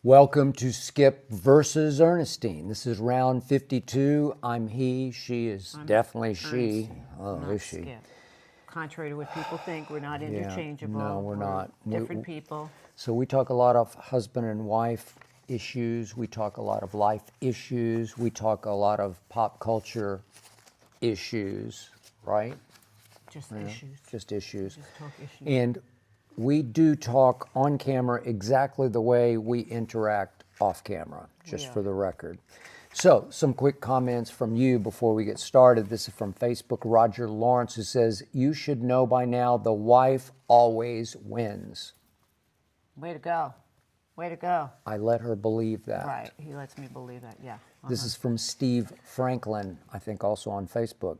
Welcome to Skip versus Ernestine. This is round 52. I'm he, she is definitely she. Ernestine, Oh, not is she? Skip. Contrary to what people think, we're not interchangeable. No, we're not. Different people. So we talk a lot of husband and wife issues. We talk a lot of life issues. We talk a lot of pop culture issues, right? Just issues. Just issues. Just talk issues. And we do talk on camera exactly the way we interact off camera, just for the record. So, some quick comments from you before we get started. This is from Facebook, Roger Lawrence, who says, "You should know by now the wife always wins." Way to go. Way to go. I let her believe that. Right. He lets me believe that. Yeah. This is from Steve Franklin, I think also on Facebook.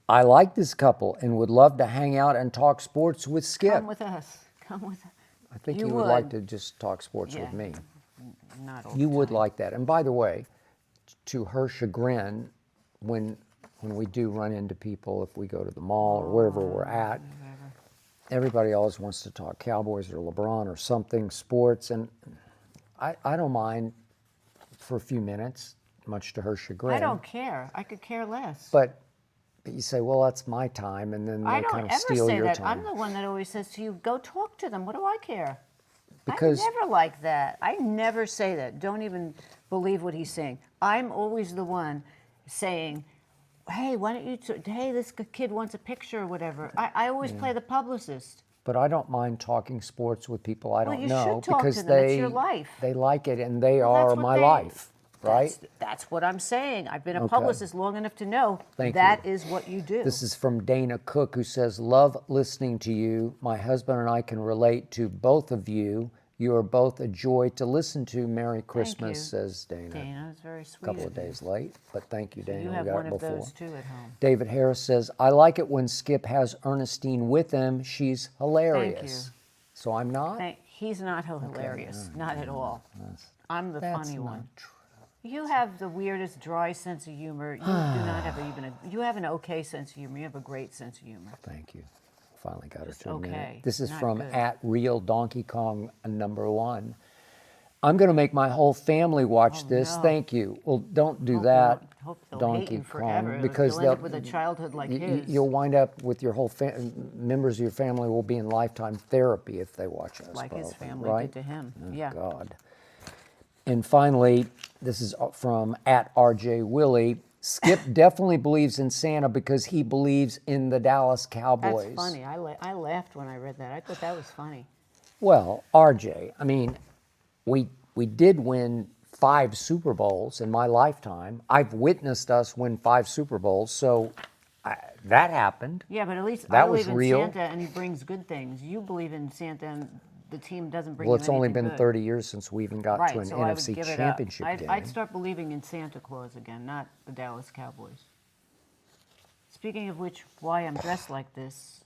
"I like this couple and would love to hang out and talk sports with Skip." Come with us. Come with us. I think You you would like would. to just talk sports with Yeah. me. Not all You the would time. like that. And by the way, to her chagrin, when we do run into people, if we go to the mall or wherever we're at, everybody always wants to talk Cowboys or LeBron or something, sports, and I don't mind for a few minutes, much to her chagrin. I don't care. I could care less. But you say, well, that's my time, and then I they don't kind of ever steal say your that. time. I'm the one that always says to you, go talk to them. What do I care? Because I'm never like that. I never say that. Don't even believe what he's saying. I'm always the one saying, hey, why don't you, hey, this kid wants a picture or whatever. I always play the publicist. But I don't mind talking sports with people I Well, don't you know should talk because to them. It's they your life. they like it and they Well, that's are what my they- life, right? That's what I'm saying. I've been a Okay. publicist long enough to know Thank that you. is what you do. This is from Dana Cook, who says, "Love listening to you. My husband and I can relate to both of you. You are both a joy to listen to. Merry Christmas," you. says Dana. Dana, it's very sweet. A couple of days late, but thank you, Dana. You We have got one it of before. those too at home. David Harris says, "I like it when Skip has Ernestine with him. She's hilarious." So I'm not? He's not hilarious, not at all. I'm the That's funny not one. true. You have the weirdest dry sense of humor. You do not have you have an okay sense of humor. You have a great sense of humor. Thank you. Finally got Just her to admit it. okay, This is not from good. at Real Donkey Kong #1. "I'm going to make my whole family watch this. no. Thank you." Well, don't do Hope that, hope they'll hate Donkey you forever. Kong, because you'll end up with a childhood like his. you'll wind up with your whole members of your family will be in lifetime therapy if they watch us. like his probably, family right? did to him. Oh, Yeah. God. And finally, this is from at RJ Willie. "Skip definitely believes in Santa because he believes in the Dallas Cowboys." That's funny. I laughed when I read that. I thought that was funny. Well, RJ, I mean, we did win 5 Super Bowls in my lifetime. I've witnessed us win 5 Super Bowls, so that happened. Yeah, but at least That I was believe in real. Santa and he brings good things. You believe in Santa and the team doesn't bring Well, you it's only anything been good. 30 years since we even got Right, to an so I would NFC give it up. Championship I'd game. start believing in Santa Claus again, not the Dallas Cowboys. Speaking of which, why I'm dressed like this,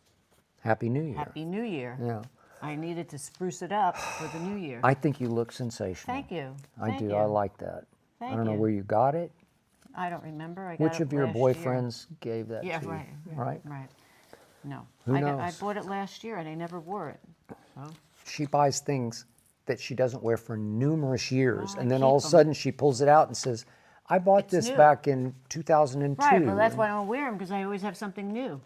Happy New Year. Happy New Year. Yeah. I needed to spruce it up for the new year. I think you look sensational. Thank you. I Thank do. you. I like that. I Thank don't know you. where you got it. I don't remember. I got Which it of your last year. boyfriends gave that Yeah, to you? right. Right? Right. No. Who I knows? bought it last year and I never wore it. So She buys things that she doesn't wear for numerous years, Oh, I and then keep all of a 'em. sudden she pulls it out and says, "I bought It's this new." back in 2002." right, well that's why I don't wear them because I always have something new.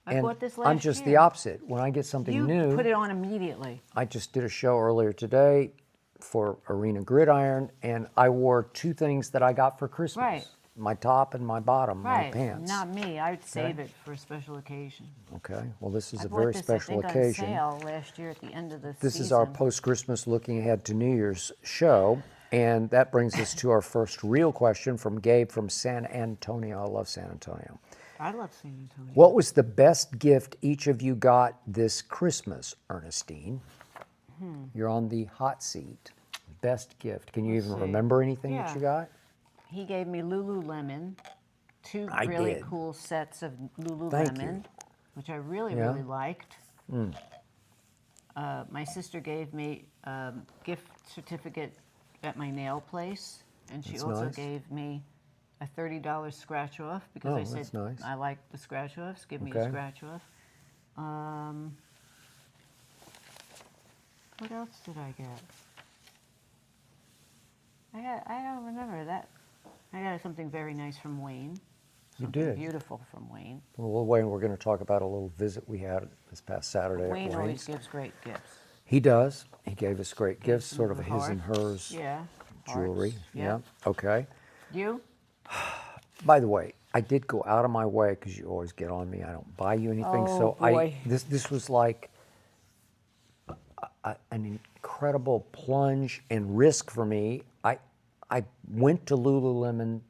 I And bought this last year. I'm just the opposite. When I get something You new, put it on immediately. I just did a show earlier today for Arena Gridiron, and I wore 2 things that I got for Christmas. Right. My top and my bottom, my Right. pants. Not me. I would save it for a special occasion. Okay, well, this is I a bought very this, special I think, occasion. on sale last year at the end of the This season. is our post-Christmas looking ahead to New Year's show, and that brings us to our first real question from Gabe from San Antonio. I love San Antonio. I love San Antonio. What was the best gift each of you got this Christmas, Ernestine? You're on the hot seat. Best gift. Can you Let's even see. remember anything that Yeah. you got? He gave me Lululemon, 2 I really did. cool sets of Lululemon, Thank you. which I really, Yeah. really liked. My sister gave me a gift certificate at my nail place, and she That's also nice. gave me a $30 scratch off because Oh, I said that's nice. I like the scratch offs. Give me a Okay. scratch off. What else did I get? I don't remember that. I got something very nice from Wayne. You Something did. beautiful from Wayne. Well, Lil Wayne, we're going to talk about a little visit we had this past Saturday at Wayne Wayne's. always gives great gifts. He does. He gave us great gifts, some sort of a hearts. his and hers Yeah. jewelry. Hearts. Yeah. Okay. You? By the way, I did go out of my way because you always get on me. I don't buy you anything. Oh, So boy. this was like an incredible plunge and risk for me. I went to Lululemon.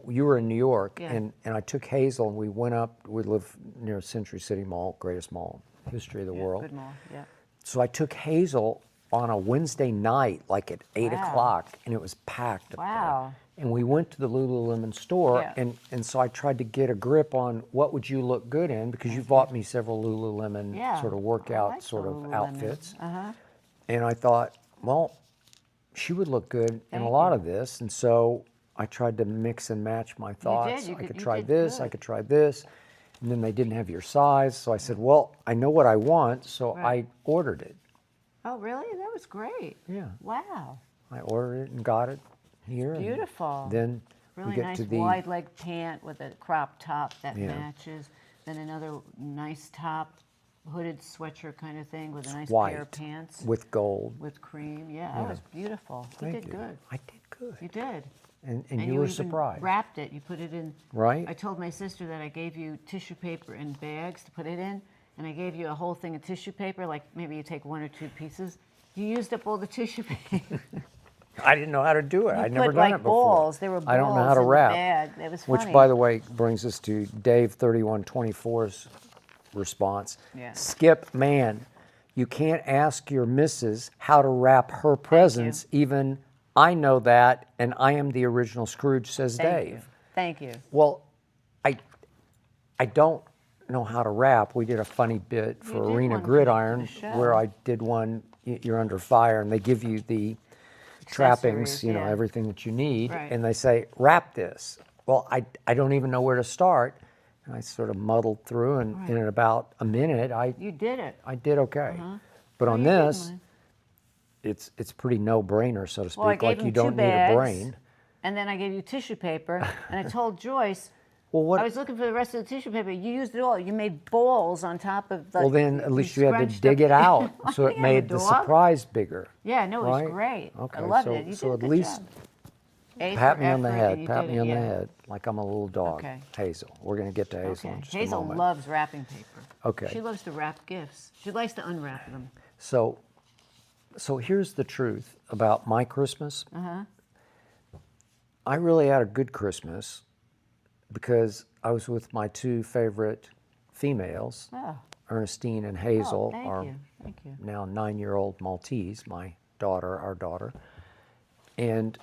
You were in New York, Yeah. and I took Hazel, and we went up. We live near Century City Mall, greatest mall in the history of the world. Good mall. Yeah. So I took Hazel on a Wednesday night, like at 8 Wow. o'clock, and it was packed up Wow. there. And we went to the Lululemon store, Yeah. and so I tried to get a grip on what would you look good in, because you've bought me several Lululemon Yeah. sort of I workout like sort the of Lululemon. outfits. Uh-huh. And I thought, well, she would look good in a Thank lot you. of this. And so I tried to mix and match my thoughts. You I could you try did this, I good. could try this. And then they didn't have your size. So I said, well, I know what I want. So Right. I ordered it. Oh, really? That was great. Yeah. Wow. I ordered it and got it here. and Beautiful. Then Really we get nice to the wide leg pant with a crop top that Yeah. matches. Then another nice top, hooded sweatshirt kind of thing with a nice white pair of pants with gold. with cream. Yeah, that was beautiful. You Thank did you. good. I did good. You did. And And you were even surprised. wrapped it. You put it in. Right? I told my sister that I gave you tissue paper and bags to put it in, and I gave you a whole thing of tissue paper. Like maybe you take one or two pieces. You used up all the tissue paper. I didn't know how to do it. You I'd never put done like it before. balls. There were balls I don't know how to in wrap. the bag. That was funny. Which, by the way, brings us to Dave 3124's response. Yeah. Skip, man, you can't ask your missus how to wrap her presents. Even I know that, and I am the original Scrooge, says Thank Dave. you. Thank you. Well, I don't know how to wrap. We did a funny bit for did Arena one for Gridiron the show. where I did one, you're under fire, and they give you the trappings, Accessories, you know, yeah. everything that you need, Right. and they say, wrap this. Well, I don't even know where to start. And I sort of muddled through, and in about a minute, You did it. I did okay. But No, on you did, this, Lynn. it's pretty no-brainer, so to speak. Well, I gave like him you 2 don't need bags, a brain. and then I gave you tissue paper, and I told Joyce, Well, what? I was looking for the rest of the tissue paper. You used it all. You made balls on top of the. Well, then at least you had to scrunched dig up- it out, so I it am a made the dog. surprise bigger. Yeah, no, it was right? great. Okay, I loved so, it. You so did a at good least job. A pat for me on the effort, head. and you Pat did me it, on the yeah. head, like I'm a little dog. Okay. Hazel. We're going to get to Hazel Okay. in just Hazel a moment. loves wrapping paper. Okay. She loves to wrap gifts. She likes to unwrap them. So here's the truth about my Christmas. I really had a good Christmas because I was with my 2 favorite females, Oh, Ernestine and Hazel, thank our you. Thank you. now 9-year-old Maltese, my daughter, our daughter. And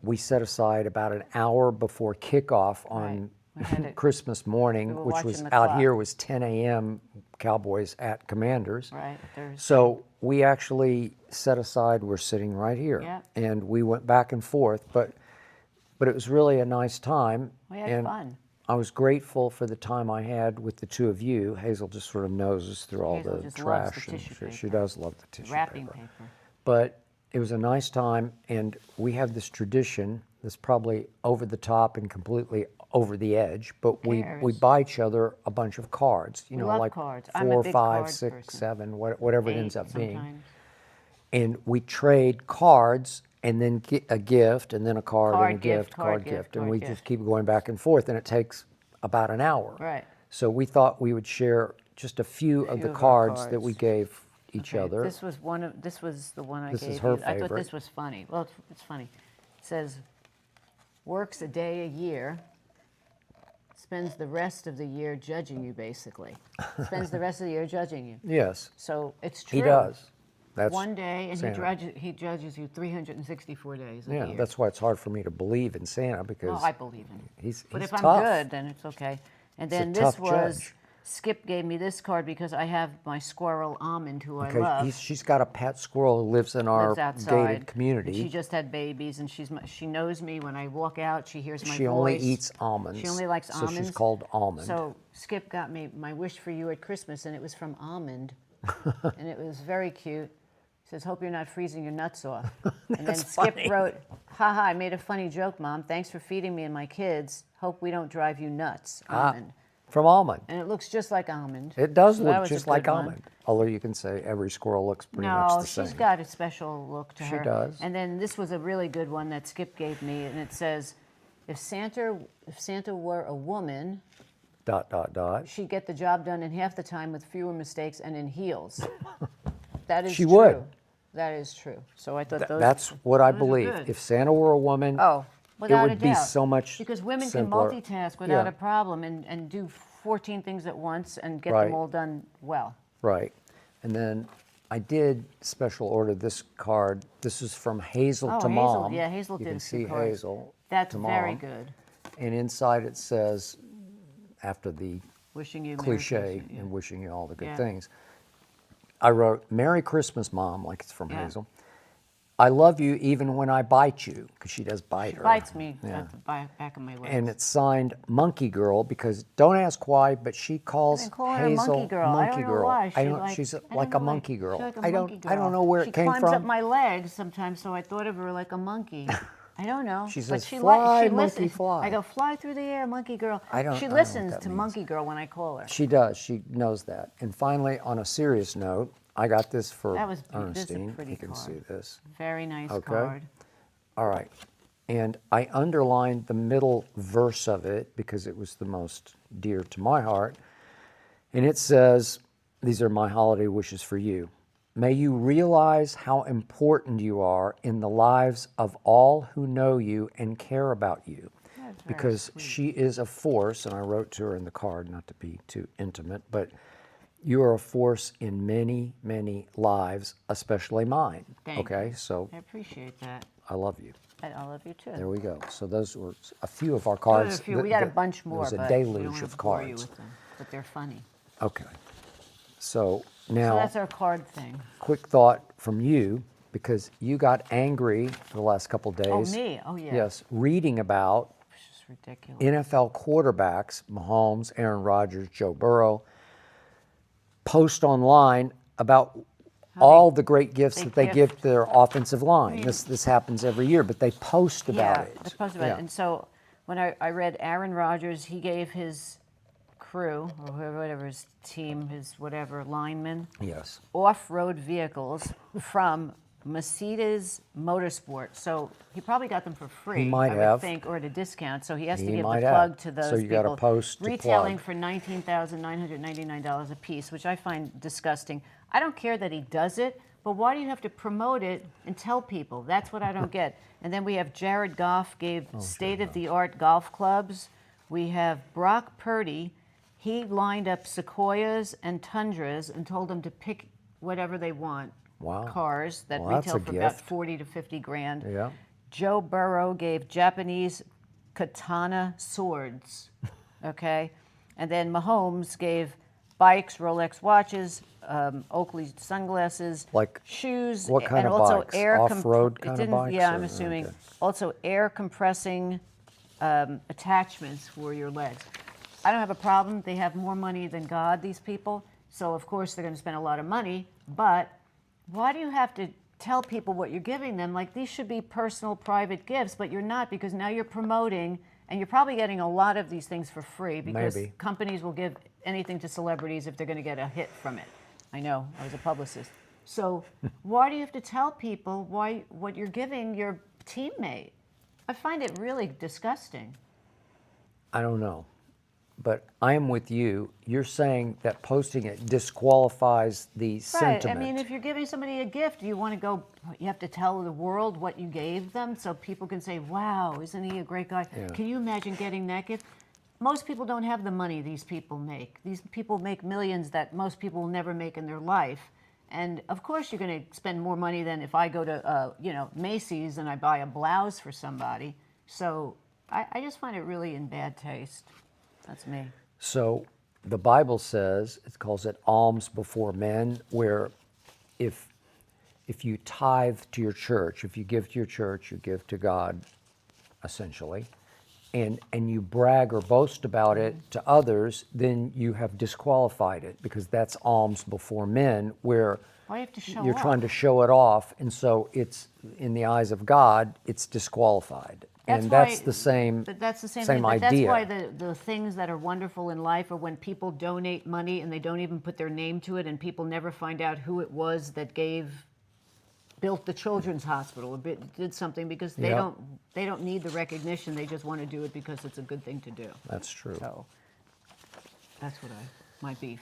we set aside about an hour before kickoff on We had it- Christmas morning, we were which was watching the out clock. here was 10 a.m. Cowboys at Commanders. Right. There's So we actually set aside, we're sitting right here. Yeah. And we went back and forth, but it was really a nice time. We had and fun. I was grateful for the time I had with the 2 of you. Hazel just sort of noses through all Hazel the just loves trash. the and tissue she paper. does love the tissue wrapping paper. paper. But it was a nice time, and we have this tradition that's probably over the top and completely over the edge, but we cares? buy each other a bunch of cards, you We know, love like cards. I'm a 4, big 5, card 6, person. 7, whatever it 8 ends up being. sometimes. And we trade cards and then a gift and then a card and a Card gift, gift, card card gift, gift. And card we gift. just keep going back and forth, and it takes about an hour. Right. So we thought we would share just a few of the of our cards that we cards. gave each Okay, other. This was the one I This gave is her you. I thought favorite. this was funny. Well, it's funny. It says, works a day a year, spends the rest of the year judging you, basically. Spends the rest of the year judging you. Yes, So it's true. he does. That's One day, and Santa. he judges you 364 days a Yeah, year. that's why it's hard for me to believe in Santa, because Well, I believe in it. he's But if tough. I'm good, then it's okay. And He's a then this tough was, judge. Skip gave me this card because I have my squirrel Almond, who I Okay, love. she's got a pet squirrel who lives in our Lives outside. gated community. And she just had babies, and she knows me when I walk out. She hears my voice. She only eats almonds. She only likes so almonds. she's called Almond. So Skip got me my wish for you at Christmas, and it was from Almond, and it was very cute. Says, hope you're not freezing your nuts off. And then Skip funny. wrote, haha, I made a funny joke, Mom. Thanks for feeding me and my kids. Hope we don't drive you nuts. Almond. From Almond. And it looks just like almond. It does So that look was a just like good one. almond. Although you can say every squirrel looks pretty much No, the same. she's got a special look to her. She does. And then this was a really good one that Skip gave me, and it says, if Santa were a woman, ... she'd get the job done in half the time with fewer mistakes and in heels. That is She true. would. That is true. So I thought those. That's what I those are believe. good. If Santa were a woman, Oh, without it a would be doubt. so much Because women simpler. can multitask without Yeah. a problem and do 14 things at once and get Right. them all done well. Right. And then I did special order this card. This is from Hazel Oh, to Hazel. Mom. Yeah, Hazel You did can a few see cards. Hazel That's to very Mom. good. And inside it says, after the Wishing you Merry cliche Christmas, yeah. and wishing you all the good Yeah. things, I wrote, Merry Christmas, Mom, like it's from Yeah. Hazel. I love you even when I bite you, because she does bite her. Bites me Yeah. at the back of my legs. And it's signed Monkey Girl because don't ask why, but she calls I've been calling her Hazel Monkey Girl. I don't know why. She's I don't like know a why. monkey girl. She's like a I monkey don't girl. know where she it came climbs from. up my legs sometimes, so I thought of her like a monkey. I don't know. She but says, she "Fly, she monkey, listens. fly." I go, fly through the air, Monkey Girl. I don't She know what listens that to means. Monkey Girl when I call her. She does. She knows that. And finally, on a serious note, I got this for That was this is a Ernestine. pretty You can card. see this. Very nice Okay. card. All right. And I underlined the middle verse of it because it was the most dear to my heart. And it says, these are my holiday wishes for you. May you realize how important you are in the lives of all who know you and care about you. That's very Because sweet. she is a force, and I wrote to her in the card, not to be too intimate, but you are a force in many, many lives, especially mine. Thank Okay, you. so I appreciate that. I love you. And I love you too. There we go. So those were a few of our Those cards. are a few. We got a bunch There more, was a but we don't deluge want of to bore you cards. with them. But they're funny. Okay. So So now, that's our card thing. quick thought from you, because you got angry for the last couple days. Oh, me? Oh, yeah. Yes, reading about It's just ridiculous. NFL quarterbacks, Mahomes, Aaron Rodgers, Joe Burrow, post online about all the great gifts they that they gift. give their offensive line. This happens every year, but they post about it. They post about Yeah. it. And so when I read Aaron Rodgers, he gave his crew, or whatever his team, his whatever linemen, Yes. off-road vehicles from Mercedes Motorsport. So he probably got them for free, might I have. would think, or at a discount. So he has to He give might the have. plug to those So you gotta people. post to retailing plug. for $19,999 a piece, which I find disgusting. I don't care that he does it, but why do you have to promote it and tell people? That's what I don't get. And then we have Jared Goff gave state-of-the-art golf clubs. We have Brock Purdy. He lined up Sequoias and Tundras and told them to pick whatever they want. Wow. Cars that Well, that's retail a for about gift. 40 to 50 grand. Yeah. Joe Burrow gave Japanese katana swords, okay? And then Mahomes gave bikes, Rolex watches, Oakley sunglasses, Like, shoes, what kind and of also bikes? air Off-road it kind of didn't- bikes, Yeah, I'm or- assuming. okay. Also air compressing attachments for your legs. I don't have a problem. They have more money than God, these people. So, of course, they're going to spend a lot of money. But why do you have to tell people what you're giving them? Like, these should be personal, private gifts, but you're not, because now you're promoting, and you're probably getting a lot of these things for free because Maybe. companies will give anything to celebrities if they're going to get a hit from it. I know. I was a publicist. So why do you have to tell people what you're giving your teammate? I find it really disgusting. I don't know, but I am with you. You're saying that posting it disqualifies the Right. sentiment. I mean, if you're giving somebody a gift, you want to go, you have to tell the world what you gave them so people can say, wow, isn't he a great guy? Yeah. Can you imagine getting that gift? Most people don't have the money these people make. These people make millions that most people will never make in their life. And of course, you're going to spend more money than if I go to, Macy's and I buy a blouse for somebody. So I just find it really in bad taste. That's me. So the Bible says, it calls it alms before men, where if you tithe to your church, if you give to your church, you give to God, essentially, and you brag or boast about it to others, then you have disqualified it, because that's alms before men, where Why you have to show you're off? trying to show it off, and so it's in the eyes of God, it's disqualified. And that's the same. But that's the same same thing. But that's idea. why the things that are wonderful in life are when people donate money and they don't even put their name to it, and people never find out who it was that built the children's hospital or did something, because they Yep. don't need the recognition. They just want to do it because it's a good thing to do. That's true. So that's what my beef.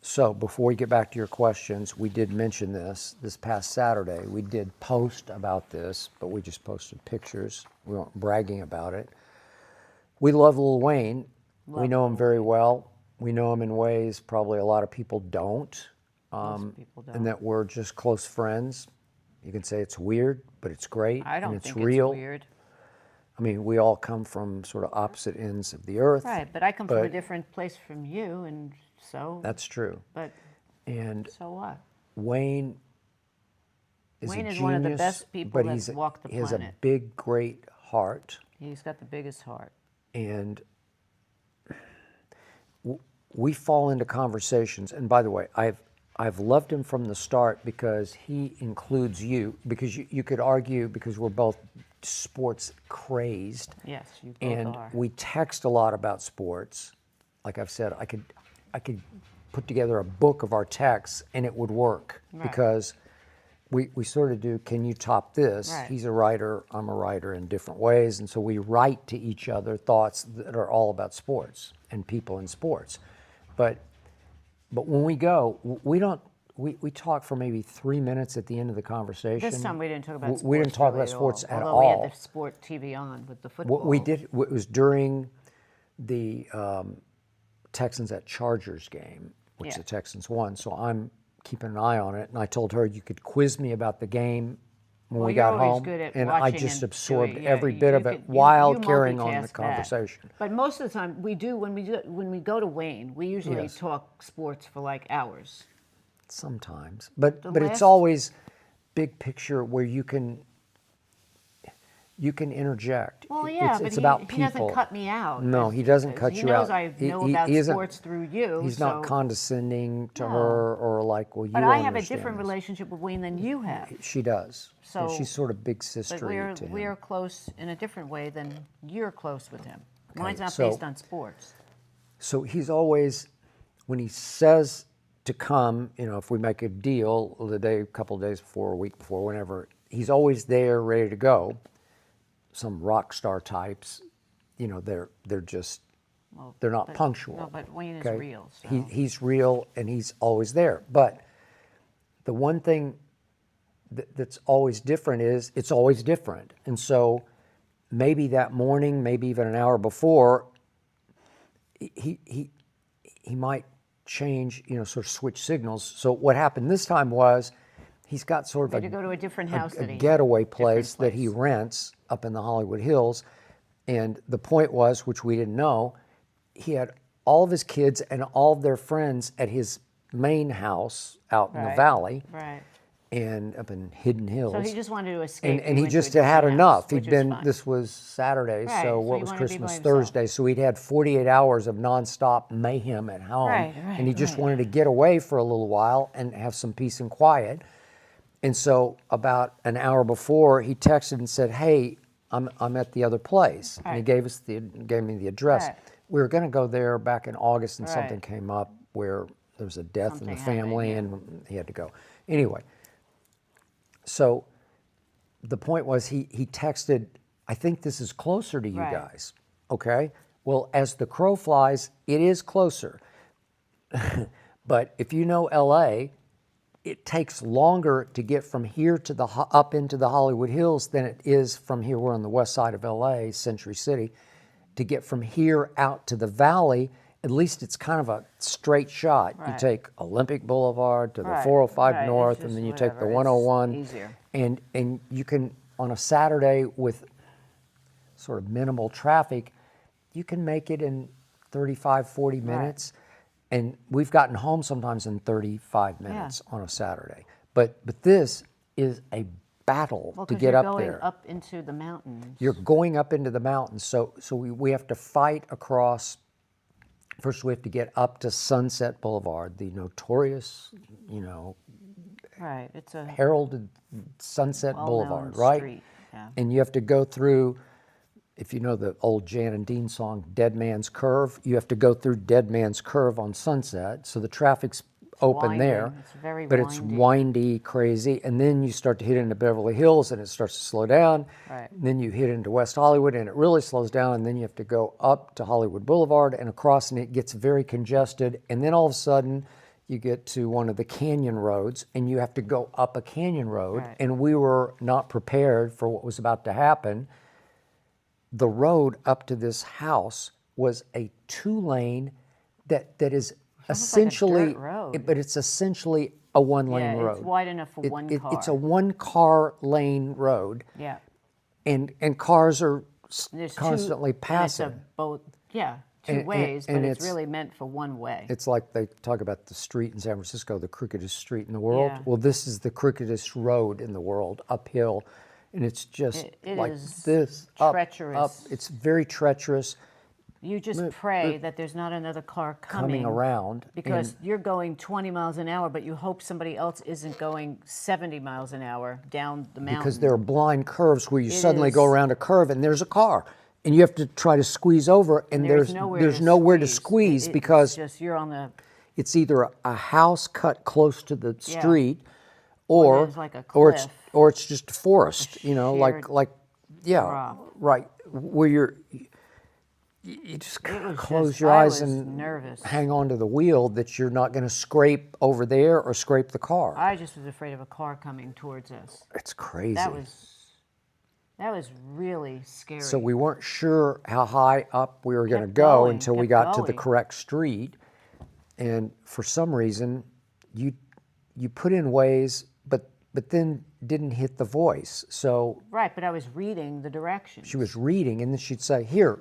So before we get back to your questions, we did mention this past Saturday. We did post about this, but we just posted pictures. We weren't bragging about it. We love Lil Wayne. We know him very well. We know him in ways probably a lot of people don't. Most people don't. And that we're just close friends. You can say it's weird, but it's great. I don't and it's think real. it's weird. I mean, we all come from sort of opposite ends of the earth. Right, but I come from a but different place from you, and so. That's true. But And so what? Wayne is Wayne a is genius, one of the best people but that's walked the he has a planet. big, great heart. He's got the biggest heart. And we fall into conversations. And by the way, I've loved him from the start because he includes you. Because you could argue, because we're both sports crazed. Yes, you both And are. we text a lot about sports. Like I've said, I could put together a book of our texts and it would work. Right. Because we sort of do, can you top this? Right. He's a writer, I'm a writer in different ways. And so we write to each other thoughts that are all about sports and people in sports. But when we go, we talk for maybe 3 minutes at the end of the conversation. This time we didn't talk about sports. We didn't talk really about sports all, at although we all. had the sport TV on with the football. What we did, it was during the Texans at Chargers game, which Yeah. the Texans won. So I'm keeping an eye on it. And I told her you could quiz me about the game when Well, we you're got always home. good at And I watching just and absorbed doing- yeah, every you- bit you of it could- while you carrying on the multitask that. conversation. But most of the time we do when we go to Wayne, we usually Yes. talk sports for like hours. Sometimes, but The it's last- always big picture where you can interject. Well, yeah, it's but about he people. doesn't cut me out. No, he doesn't cut he you knows out. I know about isn't- sports through you. He's so, not condescending to No. her or like, well, you But I have a understand different this. relationship with Wayne than you have. She does. Yeah, So- she's sort of big But sister to him. we're close in a different way than you're close with him. Mine's not so- based on sports. So he's always, when he says to come, if we make a deal a couple of days before, a week before, whenever, he's always there, ready to go. Some rock star types, they're just, Well, they're not but- punctual. No, but Wayne is okay? real. So. He's real and he's always there. But the one thing that's always different is it's always different. And so maybe that morning, maybe even an hour before, he might change, sort of switch signals. So what happened this time was he's got sort We of had to go to a different house a that he getaway different place that he place. rents up in the Hollywood Hills. And the point was, which we didn't know, he had all of his kids and all of their friends at his main house out in the Right, valley Right. and up in Hidden Hills. So he just wanted to escape. And he went to a just had different enough. house, He'd which is been, fine. this was Saturday, Right, so so what he was wanted to be Christmas? by himself. Thursday. So he'd had 48 hours of nonstop mayhem at home. Right, and he just right. wanted to get away for a little while and have some peace and quiet. And so about an hour before, he texted and said, hey, I'm at the other place. And he Right. gave me the address. Right. We were going to go there back in August, and something Right. came up where there was a death in Something the happened, family, yeah. and he had to go. Anyway, so the point was he texted, I think this is closer to you Right. guys. Okay? Well, as the crow flies, it is closer. But if you know LA, it takes longer to get from here to up into the Hollywood Hills than it is from here. We're on the west side of LA, Century City. To get from here out to the valley, at least it's kind of a straight shot. You Right. take Olympic Boulevard to the Right, 405 right, it's North, and just then you take the whatever, it's 101. easier. And you can, on a Saturday with sort of minimal traffic, you can make it in 35, 40 minutes. And we've gotten home sometimes in 35 minutes on a Saturday. But this is a battle Well, to 'cause get you're up going there. up into the mountains. You're going up into the mountains, so we have to fight across First, we have to get up to Sunset Boulevard, the notorious, you know, Right. It's a heralded Sunset well-known Boulevard, right? street. Yeah. And you have to go through, if you know the old Jan and Dean song, Dead Man's Curve, you have to go through Dead Man's Curve on Sunset. So the traffic's open Winding. there, It's very but it's windy. windy, crazy. And then you start to hit into Beverly Hills and it starts to slow down. Right. And then you hit into West Hollywood and it really slows down. And then you have to go up to Hollywood Boulevard and across, and it gets very congested. And then all of a sudden, you get to one of the canyon roads and you have to go up a canyon road. Right. And we were not prepared for what was about to happen. The road up to this house was a 2-lane that is almost like a essentially, dirt road. but it's essentially a 1-lane Yeah, road. it's wide enough for one car. It's a 1-car lane road, Yeah. and cars are And there's constantly passing. And it's a both, yeah, two And- ways, and but it's it's- really meant for one way. It's like they talk about the street in San Francisco, the crookedest street in the world. Yeah. Well, this is the crookedest road in the world, uphill, and it's just It like is this, up, up. treacherous. It's very treacherous. You just pray that there's not another car Coming around, because you're going 20 miles an hour, but you hope somebody else isn't going 70 miles an hour down the mountain. because there are blind curves where you It suddenly go is. around a curve and there's a car, and you have to try to squeeze over, and there's nowhere to squeeze It's because just you're on the it's either a house cut close to the Yeah. street, Or or there's like a it's cliff. just a forest, you know, shared like yeah, drop. right, where you just It was close just- your I eyes was and nervous. hang on to the wheel that you're not going to scrape over there or scrape the car. I just was afraid of a car coming towards us. It's crazy. That was really scary. So we weren't sure how high up we were going to Kept go going, until we kept got to the going. correct street. And for some reason, you put in Waze, but then didn't hit the voice. So Right, but I was reading the directions. she was reading, and then she'd say, "Here,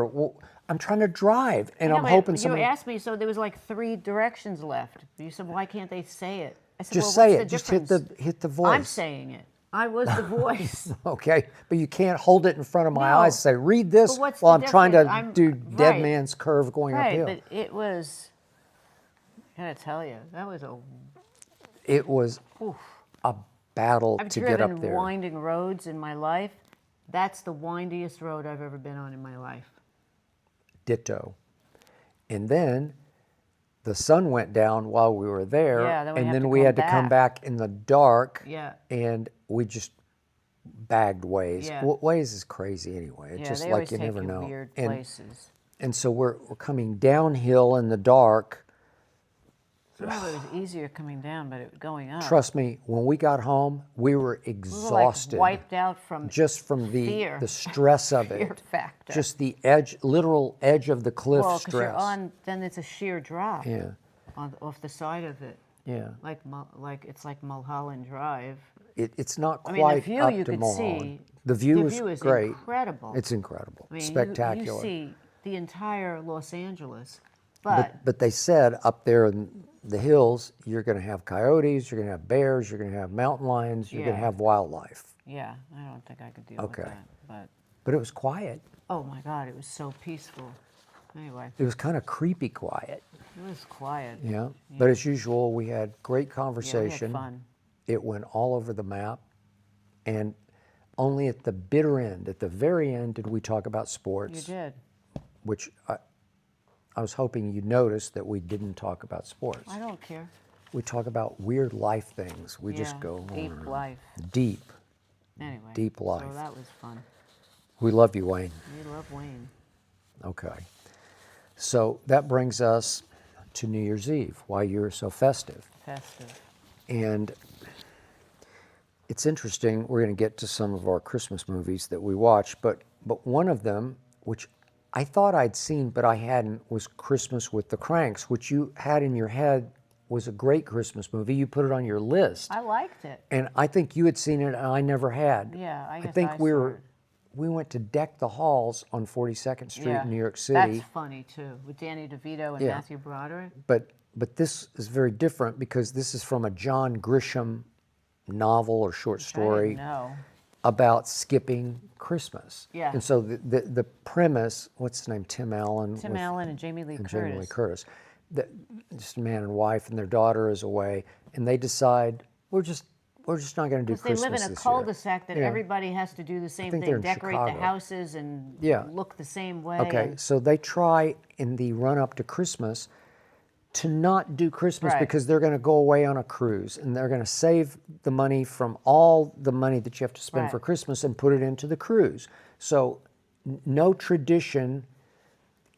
well, I'm trying to drive, and No, I'm but hoping you somebody asked me, so there was like 3 directions left. You said, why can't they say it? I said, just well, say what's it, the just difference? hit the voice." I'm saying it. I was the voice. Okay, but you can't hold it in front of my No, eyes and say, "Read this," but what's while the I'm trying to difference? do Dead Right. Man's Curve going Right, uphill. but it was, I gotta tell you, that was It was a battle I've to get driven up there. winding roads in my life. That's the windiest road I've ever been on in my life. Ditto. And then the sun went down while we were there, Yeah, then we and have then to we come had to come back. back in the dark. Yeah. And we just bagged Waze. Yeah. Waze is crazy anyway. It's Yeah, just they like always you take never you know. weird and, places. and so we're coming downhill in the dark. Somehow it was easier coming down, but going up. Trust me, when we got home, we were we were exhausted. like wiped out from just from fear. the stress of Fear it. factor. Just the literal edge of the cliff Well, because you're stress. on, then it's a sheer drop. Yeah. Off the side of it. Yeah. Like it's like Mulholland Drive. It's not I quite mean, the view up you to could Mulholland. see. The view is great. incredible. It's incredible. I mean, Spectacular. You see the entire Los Angeles, but But they said up there in the hills, you're going to have coyotes, you're going to have bears, you're going to have mountain lions, you're going to Yeah. have wildlife. yeah, I don't think I could deal Okay. with that. But But it was quiet. oh my God, it was so peaceful. Anyway, It was kind of creepy quiet. it was quiet. Yeah. But as usual, we had great Yeah, we conversation. had fun. It went all over the map. And only at the bitter end, at the very end, did we talk about sports. You did. Which I was hoping you'd notice that we didn't talk about sports. I don't care. We talk about weird life things. We Yeah, just go deep life. deep. Anyway, Deep life. So that was fun. We love you, Wayne. We love Wayne. Okay. So that brings us to New Year's Eve, why you're so festive. Festive. And it's interesting, we're going to get to some of our Christmas movies that we watch, but one of them, which I thought I'd seen but I hadn't, was Christmas with the Cranks, which you had in your head was a great Christmas movie. You put it on your list. I liked it. And I think you had seen it and I never had. Yeah, I guess think I we saw were it. we went to Deck the Halls on 42nd Street Yeah, in New York City. That's funny too, with Danny DeVito and Yeah. Matthew Broderick. But this is very different because this is from a John Grisham novel or short I story. didn't know. about skipping Christmas. Yeah. And so the premise, what's his name, Tim Allen? Tim Allen and Jamie Lee and Curtis. Jamie Lee Curtis. Just a man and wife, and their daughter is away, and they decide we're just not going to do Because they Christmas live in a this cul-de-sac that year. Yeah. everybody has to do the same think they're thing, in decorate the Chicago. houses and Yeah. look the same way. Okay, and- so they try in the run up to Christmas to not do Christmas Right. because they're going to go away on a cruise and they're going to save the money from all the money that you have to spend Right. for Christmas and put it into the cruise. So no tradition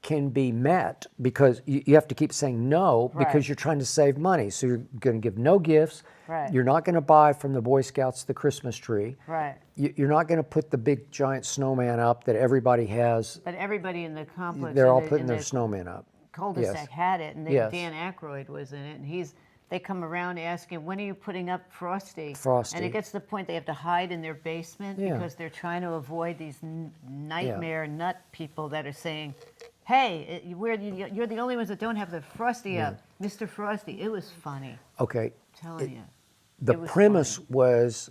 can be met because you have to keep saying no because Right. you're trying to save money. So you're going to give no gifts. Right. You're not going to buy from the Boy Scouts the Christmas tree. Right. You're not going to put the big giant snowman up that everybody has. But everybody in the complex, They're in all the- putting in their the snowman up. cul-de-sac Yes. had it, and then Yes. Dan Aykroyd was in it, and they come around asking, when are you putting up Frosty? Frosty. And it gets to the point they have to hide in their basement Yeah. because they're trying to avoid these nightmare nut people that are saying, hey, you're the only ones that don't have the Frosty up. Mr. Frosty. It was funny, Okay. I'm telling you. The It was premise funny. was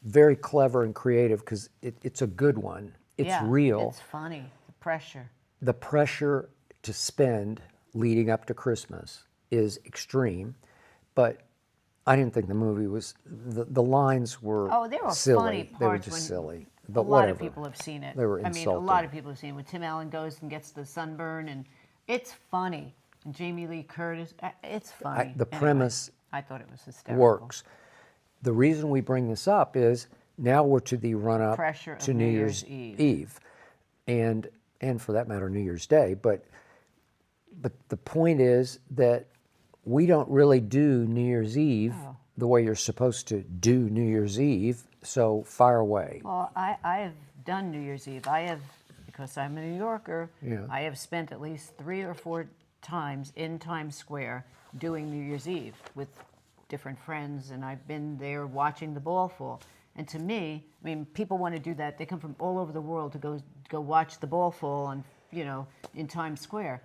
very clever and creative because it's a good one. It's Yeah, real. It's funny, the pressure. The pressure to spend leading up to Christmas is extreme, but I didn't think the movie was, the lines were Oh, there were silly. funny They were parts just when silly. a But lot whatever. of people have seen it. They were I mean, a insulting. lot of people have seen it. When Tim Allen goes and gets the sunburn, and it's funny. And Jamie Lee Curtis, it's funny. The Anyway, premise I thought it was hysterical. works. The reason we bring this up is now we're to the run up Pressure of to New New Year's Year's Eve. Eve, and for that matter, New Year's Day. But the point is that we don't really do New Year's Eve Oh. the way you're supposed to do New Year's Eve. So fire away. Well, I have done New Year's Eve. I have, because I'm a New Yorker, Yeah. I have spent at least 3 or 4 times in Times Square doing New Year's Eve with different friends, and I've been there watching the ball fall. And to me, I mean, people want to do that. They come from all over the world to go watch the ball fall on, in Times Square.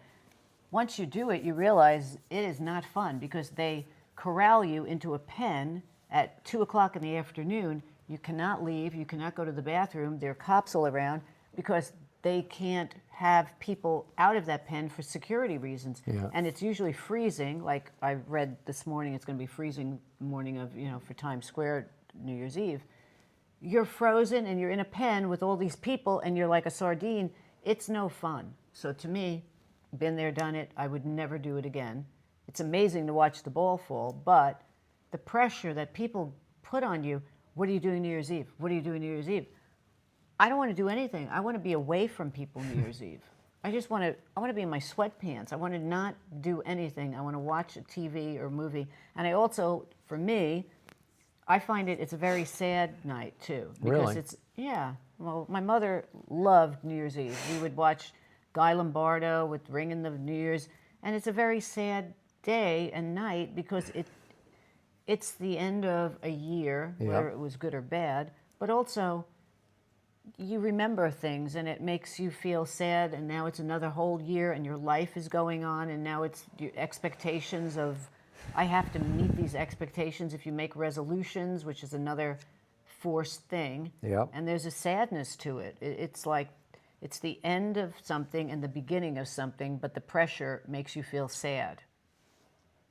Once you do it, you realize it is not fun because they corral you into a pen at 2 o'clock in the afternoon. You cannot leave. You cannot go to the bathroom. There are cops all around because they can't have people out of that pen for security reasons. Yeah. And it's usually freezing. Like I read this morning, it's going to be freezing the morning of, for Times Square, New Year's Eve. You're frozen and you're in a pen with all these people and you're like a sardine. It's no fun. So to me, been there, done it. I would never do it again. It's amazing to watch the ball fall, but the pressure that people put on you, what are you doing New Year's Eve? What are you doing New Year's Eve? I don't want to do anything. I want to be away from people New Year's Eve. I want to be in my sweatpants. I want to not do anything. I want to watch a TV or movie. And I also, for me, I find it's a very sad night too. Because Really? Well, my mother loved New Year's Eve. We would watch Guy Lombardo with Ringing the New Year's, and it's a very sad day and night because it's the end of a year, Yeah. whether it was good or bad, but also you remember things and it makes you feel sad, and now it's another whole year and your life is going on, and now it's your expectations of, I have to meet these expectations if you make resolutions, which is another forced thing. Yep. And there's a sadness to it. It's like, it's the end of something and the beginning of something, but the pressure makes you feel sad.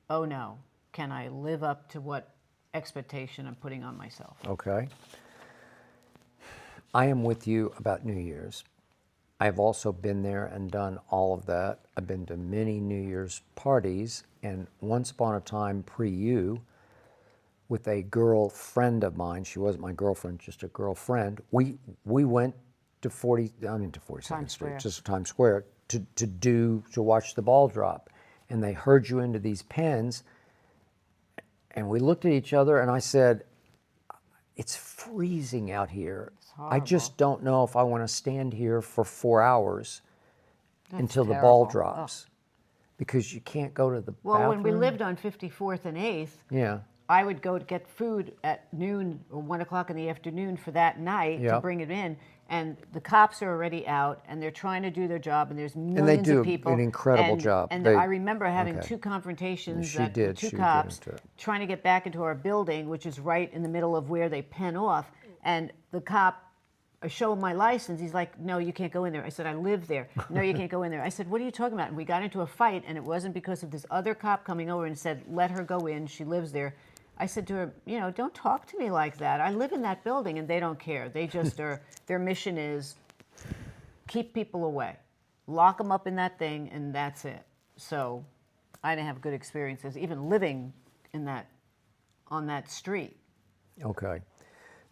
Oh no, can I live up to what expectation I'm putting on myself? Okay. I am with you about New Year's. I've also been there and done all of that. I've been to many New Year's parties, and once upon a time, pre-you, with a girlfriend of mine, she wasn't my girlfriend, just a girlfriend, we went to 42nd Times Street, Square. just Times Square, to watch the ball drop. And they herd you into these pens, and we looked at each other, and I said, it's freezing out here. I just don't know if I want to stand here for 4 hours until the ball terrible. drops, because you can't go to the Well, bathroom. when we lived on 54th and 8th, Yeah. I would go to get food at noon or 1 o'clock in the afternoon for that night to Yep. bring it in. And the cops are already out and they're trying to do their job, and there's they millions do of people. an incredible and, job. And They- I remember having okay. 2 confrontations She that did. two She would get cops into it. trying to get back into our building, which is right in the middle of where they pen off. And the cop, I show him my license. He's like, no, you can't go in there. I said, I live there. No, you can't go in there. I said, what are you talking about? And we got into a fight, and it wasn't because of this other cop coming over and said, let her go in. She lives there. I said to her, you know, don't talk to me like that. I live in that building, and they don't care. They just are, their mission is keep people away. Lock them up in that thing, and that's it. So I didn't have good experiences, even living in that, on that street. Okay.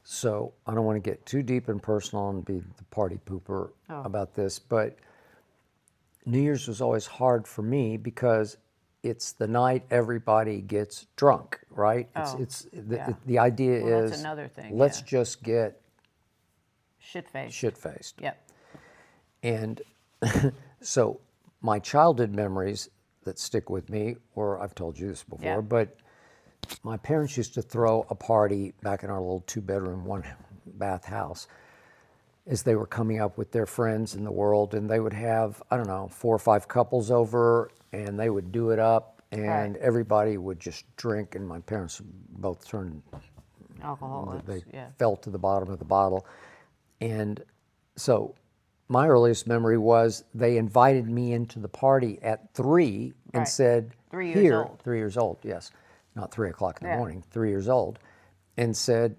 So I don't want to get too deep and personal and be the party pooper about this, but New Year's was always hard for me because it's the night everybody gets drunk, right? The idea Well, is that's another thing. let's just get Shit-faced. Yep. And so my childhood memories that stick with me, or I've told you this before, but my parents used to throw a party back in our little 2-bedroom, 1-bath house as they were coming up with their friends in the world, and they would have, I don't know, 4 or 5 couples over, and they would do it up, and everybody would just drink, and my parents both turned Alcoholics. they fell to the bottom of the bottle. And so my earliest memory was they invited me into the party at 3 and said, 3 years here, old. 3 years old, yes, not 3 o'clock in the morning, 3 years old, and said,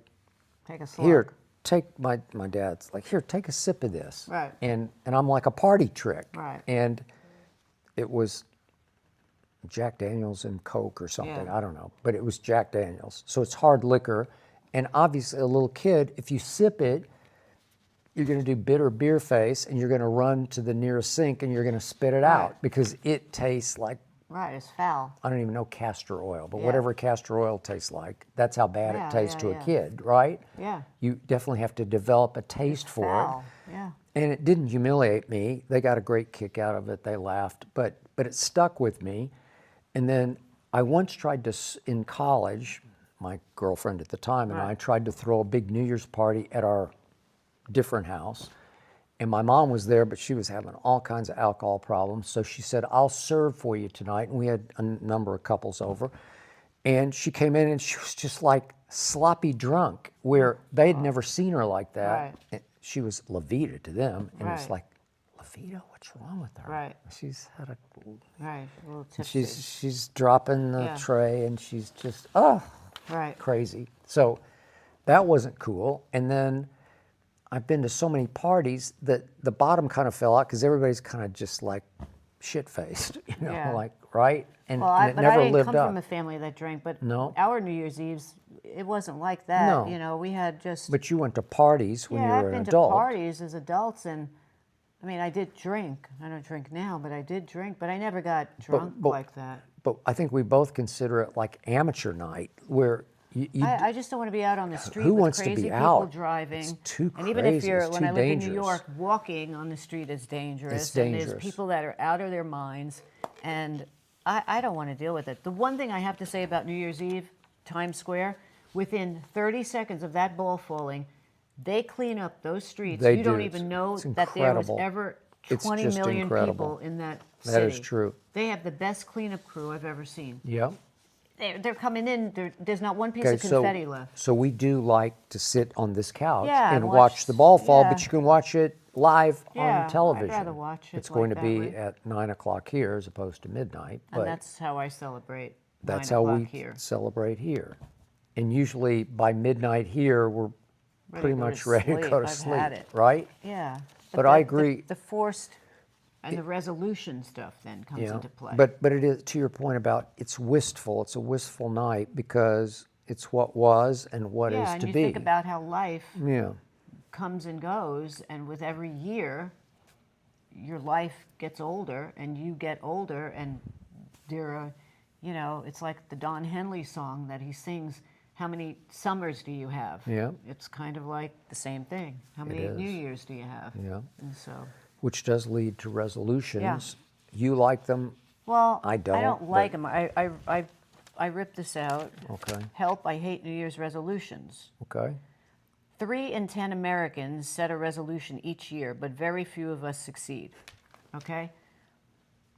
Take a slug. here, take my dad's like, here, take a sip of this. Right. And I'm like a party trick. Right. And it was Jack Daniels and Coke or something, I don't know, but it was Jack Daniels. So it's hard liquor. And obviously a little kid, if you sip it, you're going to do bitter beer face, and you're going to run to the nearest sink and you're going to spit it out because it tastes like, Right, it's foul. I don't even know castor oil, but whatever castor oil tastes like, that's how bad it tastes to a kid, right? Yeah. You definitely have to develop a taste for Foul. it. Yeah. And it didn't humiliate me. They got a great kick out of it. They laughed, but it stuck with me. And then I once tried to, in college, my girlfriend at the time and I tried to throw a big New Year's party at our different house. And my mom was there, but she was having all kinds of alcohol problems. So she said, I'll serve for you tonight. And we had a number of couples over. And she came in and she was just like sloppy drunk, where they had never seen her like that. Right. And she was La Vida to them. And it's Right. like, La Vida, what's wrong with her? Right. She's had a, Right, a little tipsy. she's dropping the Yeah. tray and she's just, Right. crazy. So that wasn't cool. And then I've been to so many parties that the bottom kind of fell out because everybody's kind of just like shit-faced, you know, Yeah. like, right? And, Well, and it but never I didn't lived come up. from a family that drank, but No. our New Year's Eves, it wasn't like that. No. You know, we had just... But you went to parties when you I've were been an to adult. parties as adults, and I mean, I did drink. I don't drink now, but I did drink, but I never got drunk like that. But I think we both consider it like amateur night, where you I just don't want to be out on the street Who with wants to crazy be people out? driving. It's too And even if crazy. you're, It's when too I lived in New dangerous. York, walking on the street is dangerous. It's And dangerous. there's people that are out of their minds, and I don't want to deal with it. The one thing I have to say about New Year's Eve, Times Square, within 30 seconds of that ball falling, they clean up those streets. They You don't do. even know It's that there was incredible. ever It's 20 just million incredible. people in that city. That is true. They have the best cleanup crew I've ever seen. yeah. They're coming in, there's not one piece Okay, of confetti left. so we do like to sit on this couch Yeah, and and watch watch- the ball fall, yeah. but you can watch it live Yeah, on television. I'd rather watch it It's going like to be that way. at 9 o'clock here as opposed to midnight, And but that's how I celebrate. that's 9 how o'clock we here. celebrate here. And usually by midnight here, we're pretty to go to much ready to sleep. go to I've sleep, had it. right? Yeah. But I agree. The forced and the resolution stuff then comes into play. But it is, to your point about it's wistful. It's a wistful night because it's what was and what is yeah, and to you be. think about how life Yeah. comes and goes, and with every year, your life gets older, and you get older, and there are, you know, it's like the Don Henley song that he sings. How many summers do you have? Yeah. It's kind of like the same thing. How many is. New Years do you have? Yeah. And so, Which does lead to resolutions. You like them. well, I don't, I don't but- like them. I ripped this out. Okay. Help! I hate New Year's resolutions. Okay. 3 in 10 Americans set a resolution each year, but very few of us succeed. Okay?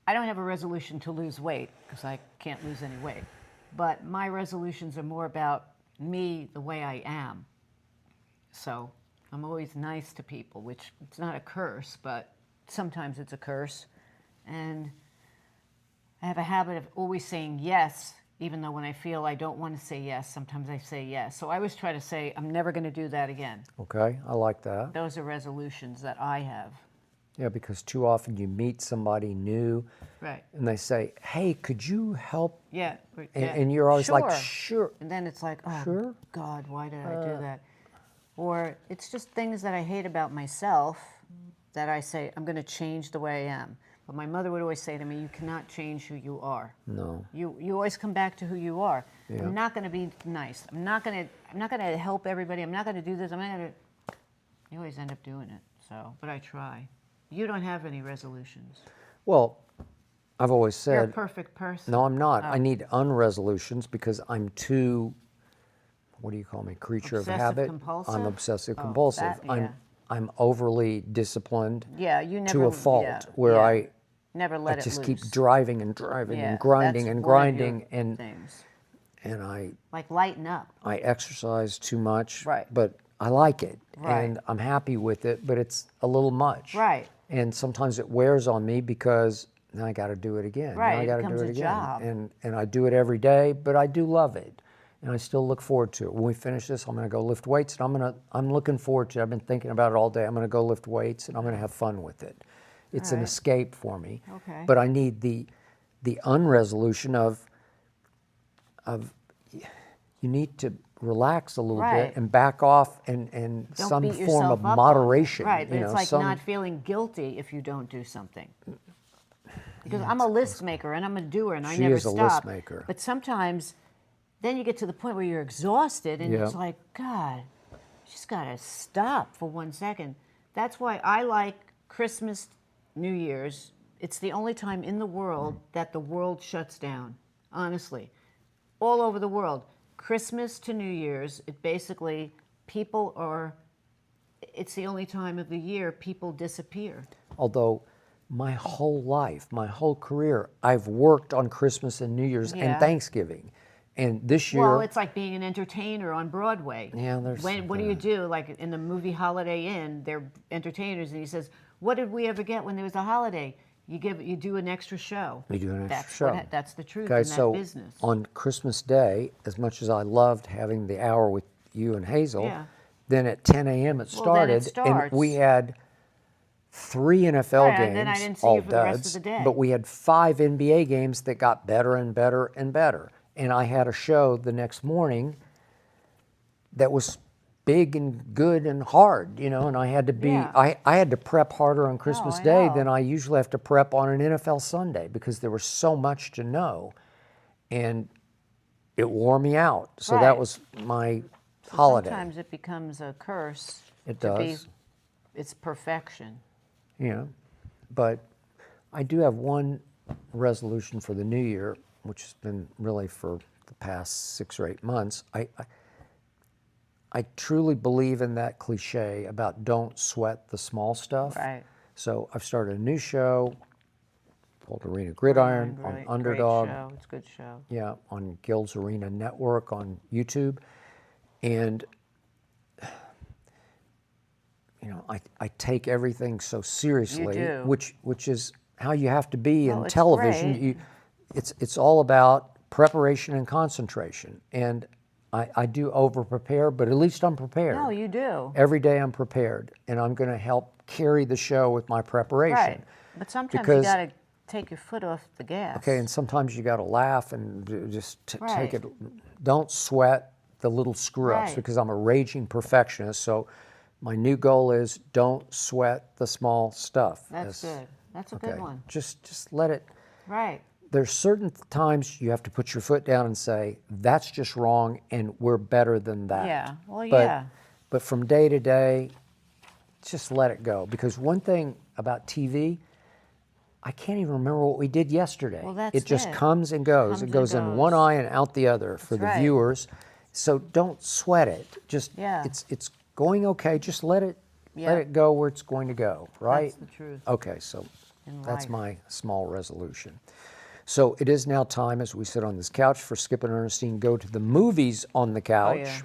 I don't have a resolution to lose weight because I can't lose any weight. But my resolutions are more about me, the way I am. So I'm always nice to people, which it's not a curse, but sometimes it's a curse. And I have a habit of always saying yes, even though when I feel I don't want to say yes, sometimes I say yes. So I always try to say, I'm never going to do that again. Okay, I like that. Those are resolutions that I have. Yeah, because too often you meet somebody new, Right. and they say, "Hey, could you help?" Yeah. And you're always like, Sure. "Sure." And then it's like, oh, Sure. God, why did I do that? Or it's just things that I hate about myself that I say, I'm going to change the way I am. But my mother would always say to me, you cannot change who you are. No. You always come back to who you are. Yeah. I'm not going to be nice. I'm not going to help everybody. I'm not going to do this. I'm not going to. You always end up doing it. So, but I try. You don't have any resolutions. Well, I've always You're a said, perfect person. no, I'm not. Oh. I need unresolutions because I'm too, what do you call me, creature of habit? Obsessive-compulsive? I'm obsessive Oh, compulsive. that, yeah. I'm overly disciplined Yeah, you never. to a fault Yeah, where yeah. I Never let it just loose. keep driving and driving Yeah, and grinding that's and one of your grinding and things. I Like lighten up. exercise too much, Right. but I like it Right. and I'm happy with it, but it's a little much. Right. And sometimes it wears on me because now I got to do it again. Right, Now I it got to becomes do it a again. job. And I do it every day, but I do love it. And I still look forward to it. When we finish this, I'm going to go lift weights and I'm looking forward to it. I've been thinking about it all day. I'm going to go lift weights and I'm going to have fun with it. It's All an right. escape for me. Okay. But I need the unresolution of you need to relax a little Right. bit and back off and Don't some beat form yourself of up on it. moderation. Right, but you it's know, like some, not feeling guilty if you don't do something. Because I'm a list maker and I'm a doer and I She never is a stop. list maker. But sometimes, then you get to the point where you're exhausted and Yeah. it's like, God, you just gotta stop for 1 second. That's why I like Christmas, New Year's. It's the only time in the world that the world shuts down, honestly. All over the world. Christmas to New Year's, it basically, it's the only time of the year people disappear. although my whole life, my whole career, I've worked on Christmas and New Year's Yeah. and Thanksgiving. And this year, Well, it's like being an entertainer on Broadway. Yeah, there's What do you do? Like in the movie Holiday Inn, they're entertainers, and he says, "What did we ever get when there was a holiday? You do an extra show." we do an extra That's show. that's the truth Okay, in that so business. on Christmas Day, as much as I loved having the hour with you and Hazel, Yeah. then at 10 a.m. it Well, then it started, and we starts. had 3 NFL Right, games, and then I didn't see all you for the rest of duds, the day. but we had 5 NBA games that got better and better and better. And I had a show the next morning that was big and good and hard, you know, and I had to be, Yeah. I had to prep harder on Christmas I Day know. than I usually have to prep on an NFL Sunday because there was so much to know. And it wore me out. So that Right. was my So holiday. sometimes it becomes a curse. It to does. It's perfection. You know, but I do have one resolution for the new year, which has been really for the past 6 or 8 months. I truly believe in that cliche about don't sweat the small stuff. Right. So I've started a new show called Arena Gridiron on Great Underdog. show. It's a good show. Yeah, on Gil's Arena Network on YouTube. And you know, I take everything so seriously, do. which is how you have to be Well, in it's television. great. It's all about preparation and concentration. And I do over prepare, but at least I'm prepared. No, you do. Every day I'm prepared, and I'm going to help carry the show with my preparation. Right. But sometimes you Because- got to take your foot off the gas. Okay, and sometimes you got to laugh and just take Right. it. Don't sweat the little screw-ups Right. because I'm a raging perfectionist. So my new goal is don't sweat the small stuff. That's good. That's a good one. Just let it. Right. There's certain times you have to put your foot down and say that's just wrong, and we're better than that. Yeah. Well, But, yeah. But from day to day, just let it go. Because one thing about TV, I can't even remember what we did yesterday. Well, that's it just it. comes and goes. Comes It and goes in one goes. eye and out the other for the right. viewers. So don't sweat it. Just Yeah. it's going okay. Just let it Yeah. go where it's going to go. Right. That's the truth. Okay, so In that's life. my small resolution. So it is now time as we sit on this couch for Skip and Ernestine go to the movies on the couch. Oh, yeah.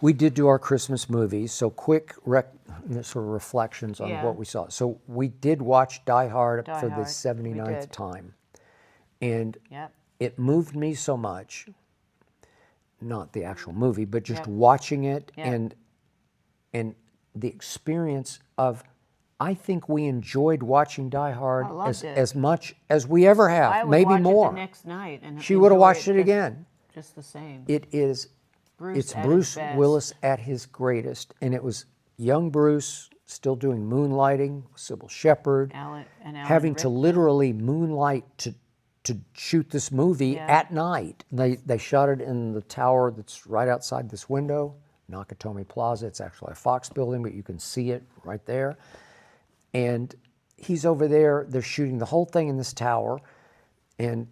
We did do our Christmas movies, so quick sort of reflections on Yeah. what we saw. So we did watch Die Hard Die for the Hard, we 79th did. time. And Yep. it moved me so much, not the actual movie, but just Yep. watching it Yep. and the experience of, I think we enjoyed watching Die Hard I loved it. as much as we ever have, I would maybe watch more. it the next night, and She would have enjoy watched it just- again. Just the same. It is, Bruce it's at his Bruce best. Willis at his greatest, and it was young Bruce still doing moonlighting, Sybil Shepherd, Alan having to Rickman. literally moonlight to shoot this movie Yeah. at night. They shot it in the tower that's right outside this window, Nakatomi Plaza. It's actually a Fox building, but you can see it right there. And he's over there. They're shooting the whole thing in this tower, and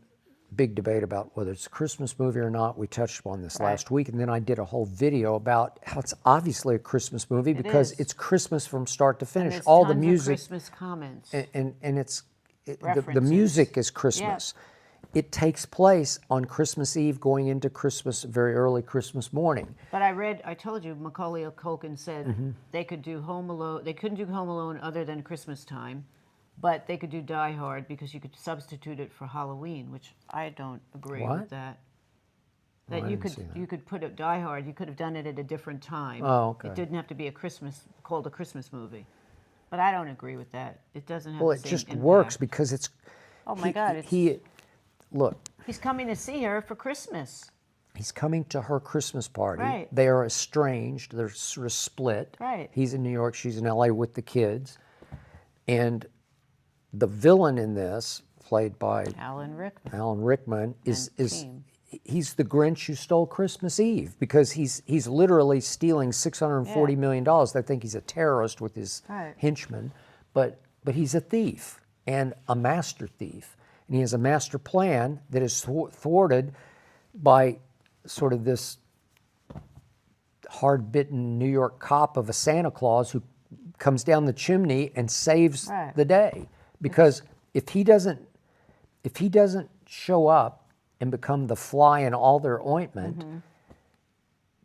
big debate about whether it's a Christmas movie or not. We touched upon this Right. last week, and then I did a whole video about how it's obviously a Christmas movie because is. it's Christmas from start to And finish. there's All the tons of music Christmas comments. and the References. music is Christmas. It takes place on Christmas Eve, going into Christmas, very early Christmas morning. But I told you, Macaulay Culkin said they could do Home Alone. They couldn't do Home Alone other than Christmas time, but they could do Die Hard because you could substitute it for Halloween, which I don't agree What? with that. I That you didn't could see that. you could put it Die Hard. You could have done it at a different time. Oh, okay. It didn't have to be called a Christmas movie. But I don't agree with that. It doesn't have Well, the it same just impact. works because it's. Oh my God! It's, Look, he's coming to see her for Christmas. he's coming to her Christmas party. Right. They are estranged. They're sort of split. Right. He's in New York. She's in LA with the kids. And the villain in this, played by Alan Rickman. Alan Rickman, is team. he's the Grinch who stole Christmas Eve because he's literally stealing $640 million dollars. They think he's a terrorist with his Right. henchmen, but he's a thief and a master thief. And he has a master plan that is thwarted by sort of this hard-bitten New York cop of a Santa Claus who comes down the chimney and saves Right. the day. Because if he doesn't show up and become the fly in all their ointment,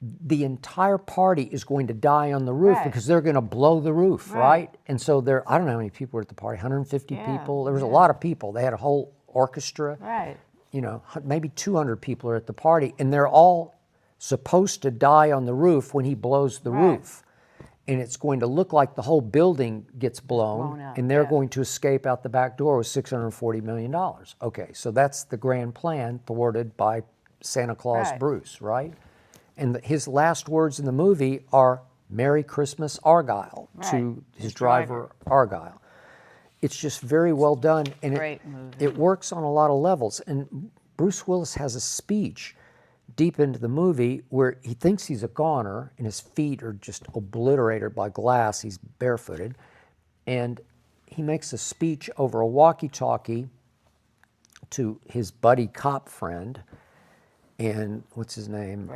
the entire party is going to die on the roof Right. because they're going to blow the roof, Right. right? And so I don't know how many people were at the party, 150 Yeah, people. There was a yeah. lot of people. They had a whole orchestra. Right. You know, maybe 200 people are at the party, and they're all supposed to die on the roof when he blows the Right. roof. And it's going to look like the whole building gets blown, blown up, and they're yeah. going to escape out the back door with $640 million. Okay, so that's the grand plan thwarted by Santa Claus Right. Bruce, right? And his last words in the movie are "Merry Christmas, Argyle," to Right. his driver, Argyle. It's just very well done, and Great movie. it works on a lot of levels. And Bruce Willis has a speech deep into the movie where he thinks he's a goner, and his feet are just obliterated by glass. He's barefooted, and he makes a speech over a walkie-talkie to his buddy cop friend, and what's his name?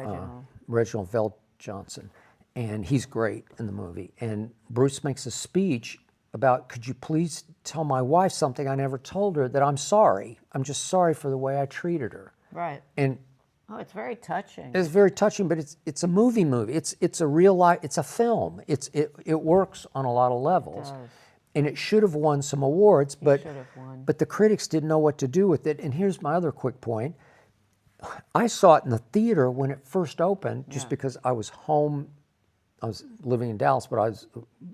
Reginald Veld Johnson. And he's great in the movie. And Bruce makes a speech about, could you please tell my wife something I never told her, that I'm sorry. I'm just sorry for the way I treated her. Right. And Oh, it's very touching. it's very touching, but it's a movie. It's a real life, it's a film. It works on a lot of levels. It does. And it should have won some awards, but should have won. but the critics didn't know what to do with it. And here's my other quick point. I saw it in the theater when it first opened, just because I was home. I was living in Dallas, but I was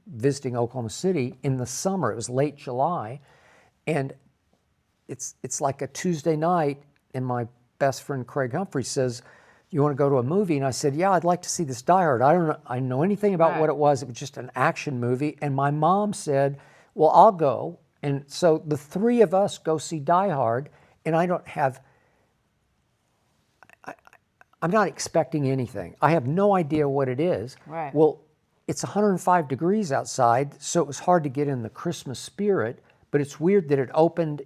visiting Oklahoma City in the summer. It was late July, and it's like a Tuesday night, and my best friend Craig Humphrey says, "You want to go to a movie?" And I said, "Yeah, I'd like to see this Die Hard. I know anything about Right. what it was. It was just an action movie." And my mom said, "Well, I'll go." And so the three of us go see Die Hard, and I'm not expecting anything. I have no idea what it is. Right. Well, it's 105 degrees outside, so it was hard to get in the Christmas spirit, but it's weird that it opened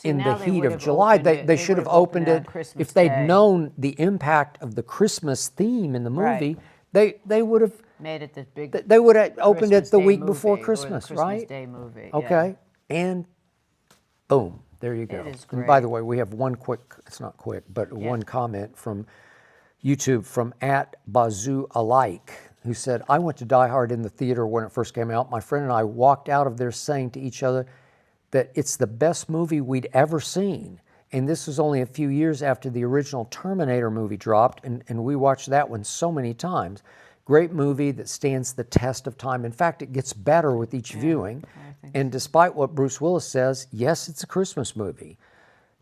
in the now they heat would of have July. opened it- They they should would have have opened opened it on it Christmas if they'd Day. known the impact of the Christmas theme in the movie. Right. They would have Made it the big. they would have opened Christmas it the Day week movie, before or the Christmas, Christmas right? Day movie. yeah. Okay. And boom, there you go. is And by great. the way, we have one quick, it's not quick, but one comment from YouTube from @BazooAlike, who said, I went to Die Hard in the theater when it first came out. My friend and I walked out of there saying to each other that it's the best movie we'd ever seen. And this was only a few years after the original Terminator movie dropped, and we watched that one so many times. Great movie that stands the test of time. In fact, it gets better with each viewing. And despite what Bruce Willis says, yes, it's a Christmas movie.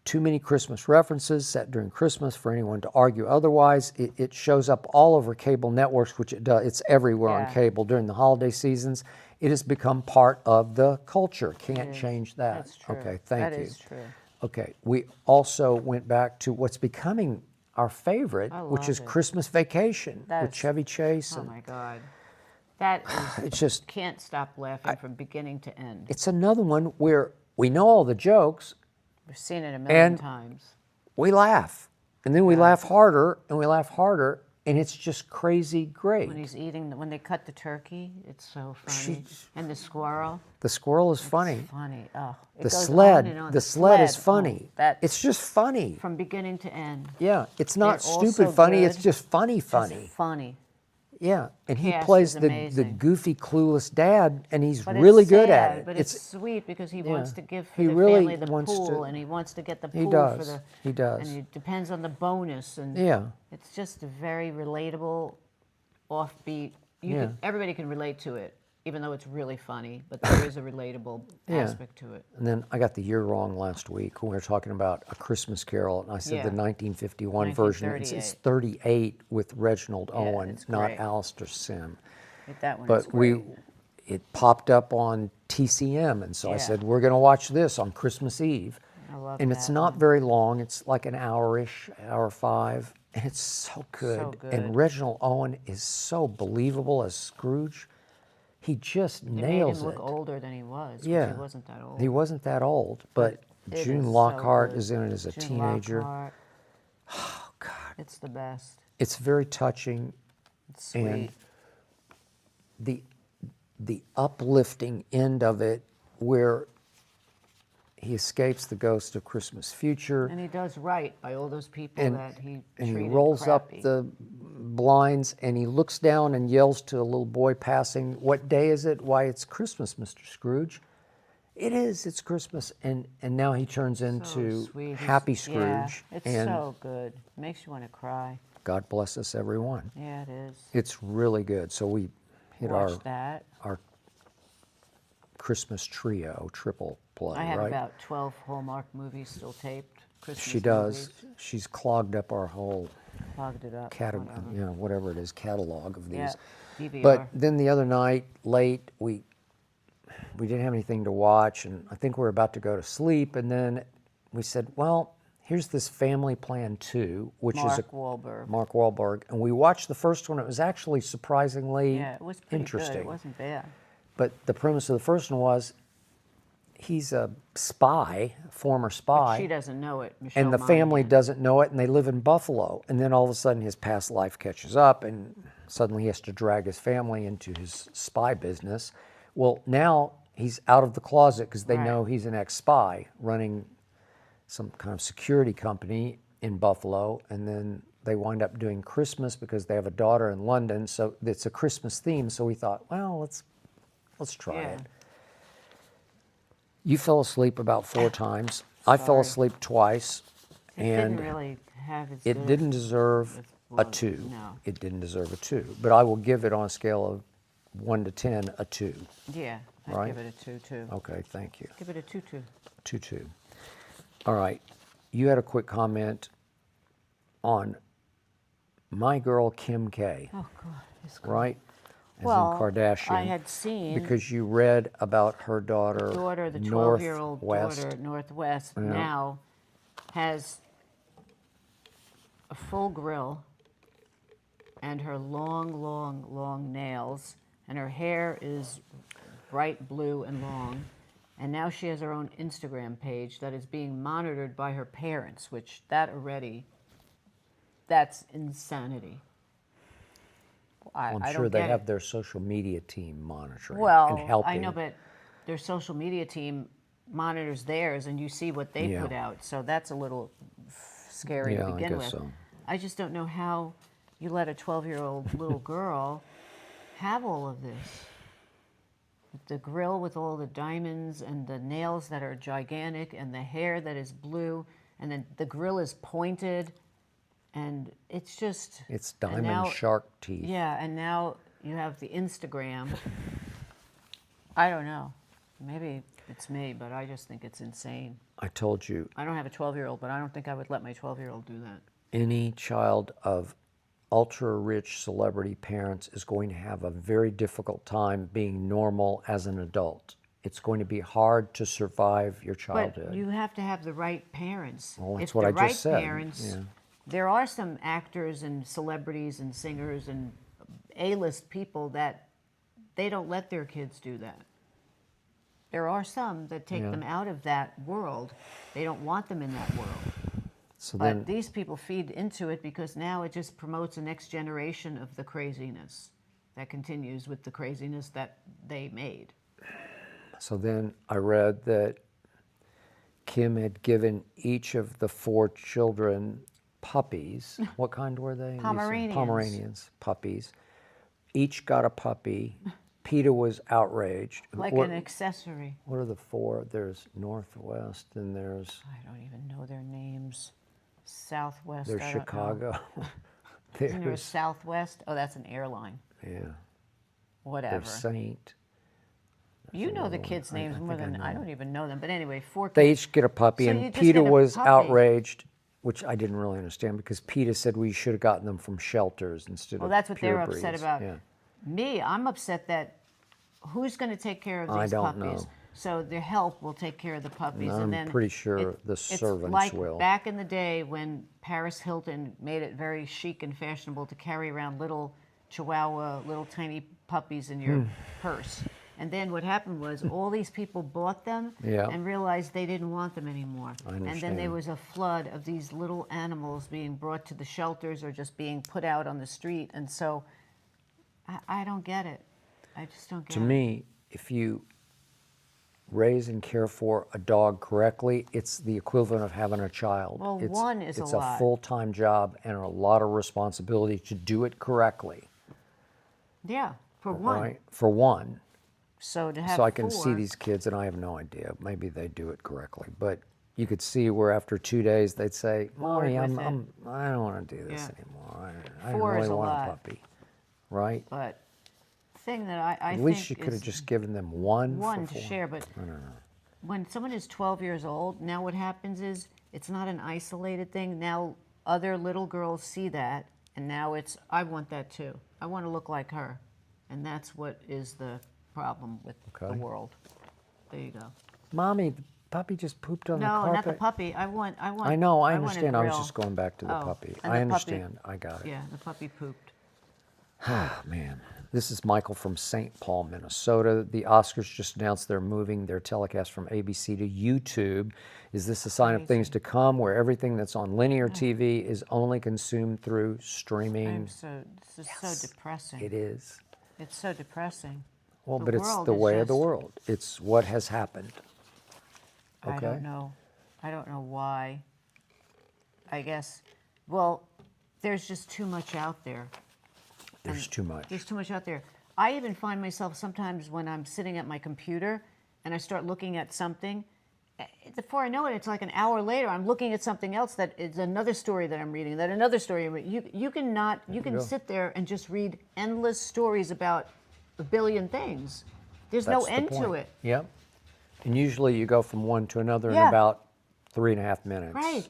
Too many Christmas references set during Christmas for anyone to argue otherwise. It shows up all over cable networks, which it does. It's everywhere on cable during the holiday seasons. It has become part of the culture. Can't change that. That's true. Okay, thank you. That is true. Okay, we also went back to what's becoming our favorite, which is it. Christmas Vacation with That's- Chevy Chase. Oh And my God. That is, it's just, can't stop laughing from beginning to end. it's another one where we know all the jokes, We've seen it a million and times. we laugh. And then we laugh harder, and we laugh harder, and it's just crazy great. When he's eating, when they cut the turkey, it's so funny. And the squirrel, The squirrel is funny. funny. Oh, it The goes sled, on and on. the sled is oh, funny. that It's just funny. from beginning to end. Yeah, it's not They're all stupid so funny, it's good. just funny Just funny. funny. Yeah, and he Cast plays is the amazing. goofy, clueless dad, and he's But really it's good sad, at it. But it's sweet because he wants to give for He the really family the wants pool, to- and he wants to get the He pool does. for the. He does. And it depends on the bonus, and Yeah. it's just a very relatable, offbeat. Yeah. Everybody can relate to it, even though it's really funny. But there is a relatable Yeah. aspect to it. And then I got the year wrong last week when we were talking about A Christmas Carol, and I said the Yeah. 1951 version. It's 38 with Reginald Owen, it's not great. Alistair Sim. That one is But great. it popped up on TCM, and so I Yeah. said, we're going to watch this on Christmas Eve. I love And it's that not one. very long. It's like an hour-ish, hour 5. And it's so good. So good. And Reginald Owen is so believable as Scrooge. He just It made nails him look it. older than he was. 'Cause Yeah. he wasn't that old. He wasn't that old, but It June is so Lockhart good. is in it as a June teenager. Lockhart, Oh, God. it's the best. It's very touching. It's sweet. And the uplifting end of it where he escapes the ghost of Christmas future. And he does right by all those people and, that he and he treated rolls crappy. up the blinds and he looks down and yells to a little boy passing, "What day is it?" "Why, it's Christmas, Mr. Scrooge." "It is, it's Christmas." And now he turns into So sweet. Happy Yeah, Scrooge. it's and so good. Makes you want to cry. God bless us, everyone. Yeah, it is. It's really good. So we hit Watch that. our Christmas trio, triple play, I have right? about 12 Hallmark movies still taped. Christmas She does. movies. She's clogged up our whole Clogged it up. catalog, whatever it is, catalog of these. Yeah, DVR. But then the other night, late, we didn't have anything to watch, and I think we were about to go to sleep, and then we said, well, here's this Family Plan 2, which is Mark Wahlberg. Mark Wahlberg, and we watched the first one. It was actually surprisingly Yeah, it was pretty interesting. good. It wasn't bad. But the premise of the first one was he's a spy, former spy. She doesn't know it. Michelle And the family Monaghan. doesn't know it, and they live in Buffalo. And then all of a sudden, his past life catches up, and suddenly he has to drag his family into his spy business. Well, now he's out of the closet because they Right. know he's an ex-spy running some kind of security company in Buffalo, and then they wind up doing Christmas because they have a daughter in London. So it's a Christmas theme. So we thought, well, let's try Yeah. it. You fell asleep about 4 times. I fell Sorry. asleep twice, It and didn't really have its it good- didn't deserve a well, 2. no. It didn't deserve a 2. But I will give it on a scale of 1 to 10 a 2. Yeah, I'd Right? give it a 2 too. Okay, thank you. Give it a 2-2. 2-2. All right. You had a quick comment on my girl Kim K, Oh God, it's good. right? As Well, in Kardashian. I had seen because you read about her daughter, the 12-year-old Northwest. daughter, Northwest, now has a full grill and her long, long, long nails, and her hair is bright blue and long. And now she has her own Instagram page that is being monitored by her parents, which that's insanity. Well, I I'm don't sure they get have it. their social media team monitoring and Well, helping. I know, but their social media team monitors theirs, and you see what they Yeah. put out. So that's a little scary Yeah, to I begin guess with. so. I just don't know how you let a 12-year-old little girl have all of this. The grill with all the diamonds and the nails that are gigantic and the hair that is blue, and then the grill is pointed, and it's just... It's and diamond now- shark teeth. Yeah, and now you have the Instagram. I don't know. Maybe it's me, but I just think it's insane. I told you, I don't have a 12-year-old, but I don't think I would let my 12-year-old do that. any child of ultra-rich celebrity parents is going to have a very difficult time being normal as an adult. It's going to be hard to survive your childhood. But you have to have the right parents. Well, that's if what the I right just said. Parents, Yeah. there are some actors and celebrities and singers and A-list people that they don't let their kids do that. There are some that take Yeah. them out of that world. They don't want them in that world. So But then, these people feed into it because now it just promotes the next generation of the craziness that continues with the craziness that they made. so then I read that Kim had given each of the 4 children puppies. What kind were they? You said Pomeranians. Pomeranians, puppies. Each got a puppy. PETA was outraged. Like what, an accessory. what are the 4? There's Northwest, and there's I don't even know their names. Southwest. there's I don't know. Chicago. Isn't there a there's Southwest? Oh, that's an airline. yeah. Whatever. There's Saint. You know the another one. kids' I names more think I than I know. don't even know them. But anyway, 4 They kids. each get a puppy, So you and just PETA get a was puppy. outraged, which I didn't really understand because PETA said we should have gotten them from shelters instead Well, of that's what pure they're upset breeds. about. Yeah. Me, I'm upset that who's going to take care of these I don't puppies? know. So the help will take care of the puppies, I'm and then pretty sure the it's servants like will. back in the day when Paris Hilton made it very chic and fashionable to carry around little Chihuahua, little tiny puppies in your purse. And then what happened was all these people bought them Yeah. and realized they didn't want them anymore. I And then there understand. was a flood of these little animals being brought to the shelters or just being put out on the street. And so I don't get it. I just don't get To it. me, if you raise and care for a dog correctly, it's the equivalent of having a child. Well, it's, one is a it's lot. a full-time job and a lot of responsibility to do it correctly. Yeah, for one. Right? For one. So to have So I can see 4, these kids, and I have no idea. Maybe they do it correctly, but you could see where after 2 days they'd say, Bored "Mommy, with I don't want to do this Yeah. anymore. I don't 4 is really a want lot. a puppy." Right? But the thing that I At think least you could have is just given them one. one for to 4. share. But when someone is 12 years old, now what happens is it's not an isolated thing. Now other little girls see that, and now it's, I want that too. I want to look like her. And that's what is the problem with the Okay. world. There you go. Mommy, the puppy just pooped on the No, carpet. not the puppy. I want. I know, I want a understand. I was grill. just going back to the Oh, puppy. and I the puppy- understand. I got it. Yeah, the puppy pooped. Oh, man. This is Michael from St. Paul, Minnesota. The Oscars just announced they're moving their telecast from ABC to YouTube. Is this a sign of things to come where everything that's on linear TV is only consumed through streaming? This is so depressing. It is. It's so depressing. Well, The but it's world the is way of the just- world. It's what has happened. I Okay. don't know. I don't know why. I guess, well, there's just too much out there. There's too much. There's too much out there. I even find myself sometimes when I'm sitting at my computer and I start looking at something, before I know it, it's like an hour later, I'm looking at something else that is another story that I'm reading, that another story. You can sit there and just read endless stories about a billion things. There's no That's the end to point. it. Yep. And usually you go from one to another in Yeah. about 3.5 minutes. Right.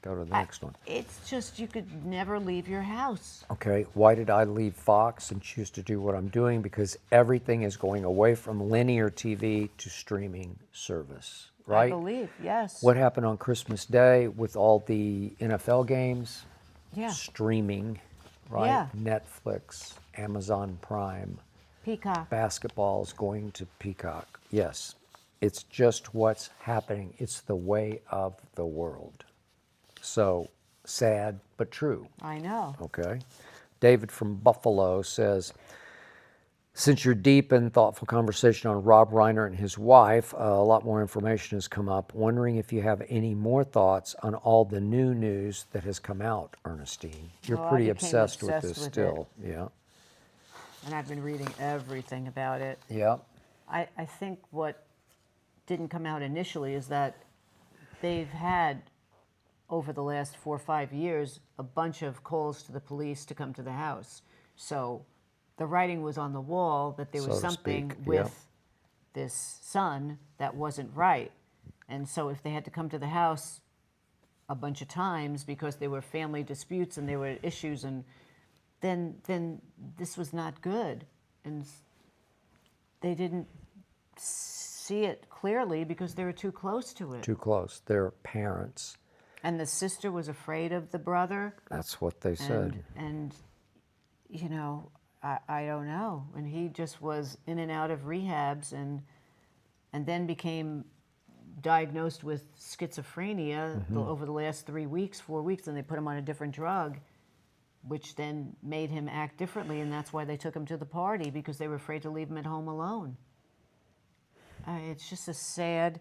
Go to the next one. It's just, you could never leave your house. Okay, why did I leave Fox and choose to do what I'm doing? Because everything is going away from linear TV to streaming service, right? I believe, yes. What happened on Christmas Day with all the NFL games? Yeah. Streaming, right? Yeah. Netflix, Amazon Prime, Peacock. basketball's going to Peacock. Yes, it's just what's happening. It's the way of the world. So sad, but true. I know. Okay. David from Buffalo says Since you're deep in thoughtful conversation on Rob Reiner and his wife, a lot more information has come up. Wondering if you have any more thoughts on all the new news that has come out, Ernestine. You're Oh, I pretty became obsessed with obsessed this with still. Yeah. And I've been reading everything about it. Yeah. I think what didn't come out initially is that they've had, over the last 4 or 5 years, a bunch of calls to the police to come to the house. So the writing was on the wall that there was So to something speak, with yeah. this son that wasn't right. And so if they had to come to the house a bunch of times because there were family disputes and there were issues, and then this was not good. And they didn't see it clearly because they were too close to it. Too close. They're parents. And the sister was afraid of the brother. That's what they said. And you know, I don't know. And he just was in and out of rehabs and then became diagnosed with schizophrenia over the last 3 weeks, 4 weeks, and they put him on a different drug, which then made him act differently, and that's why they took him to the party, because they were afraid to leave him at home alone. It's just a sad,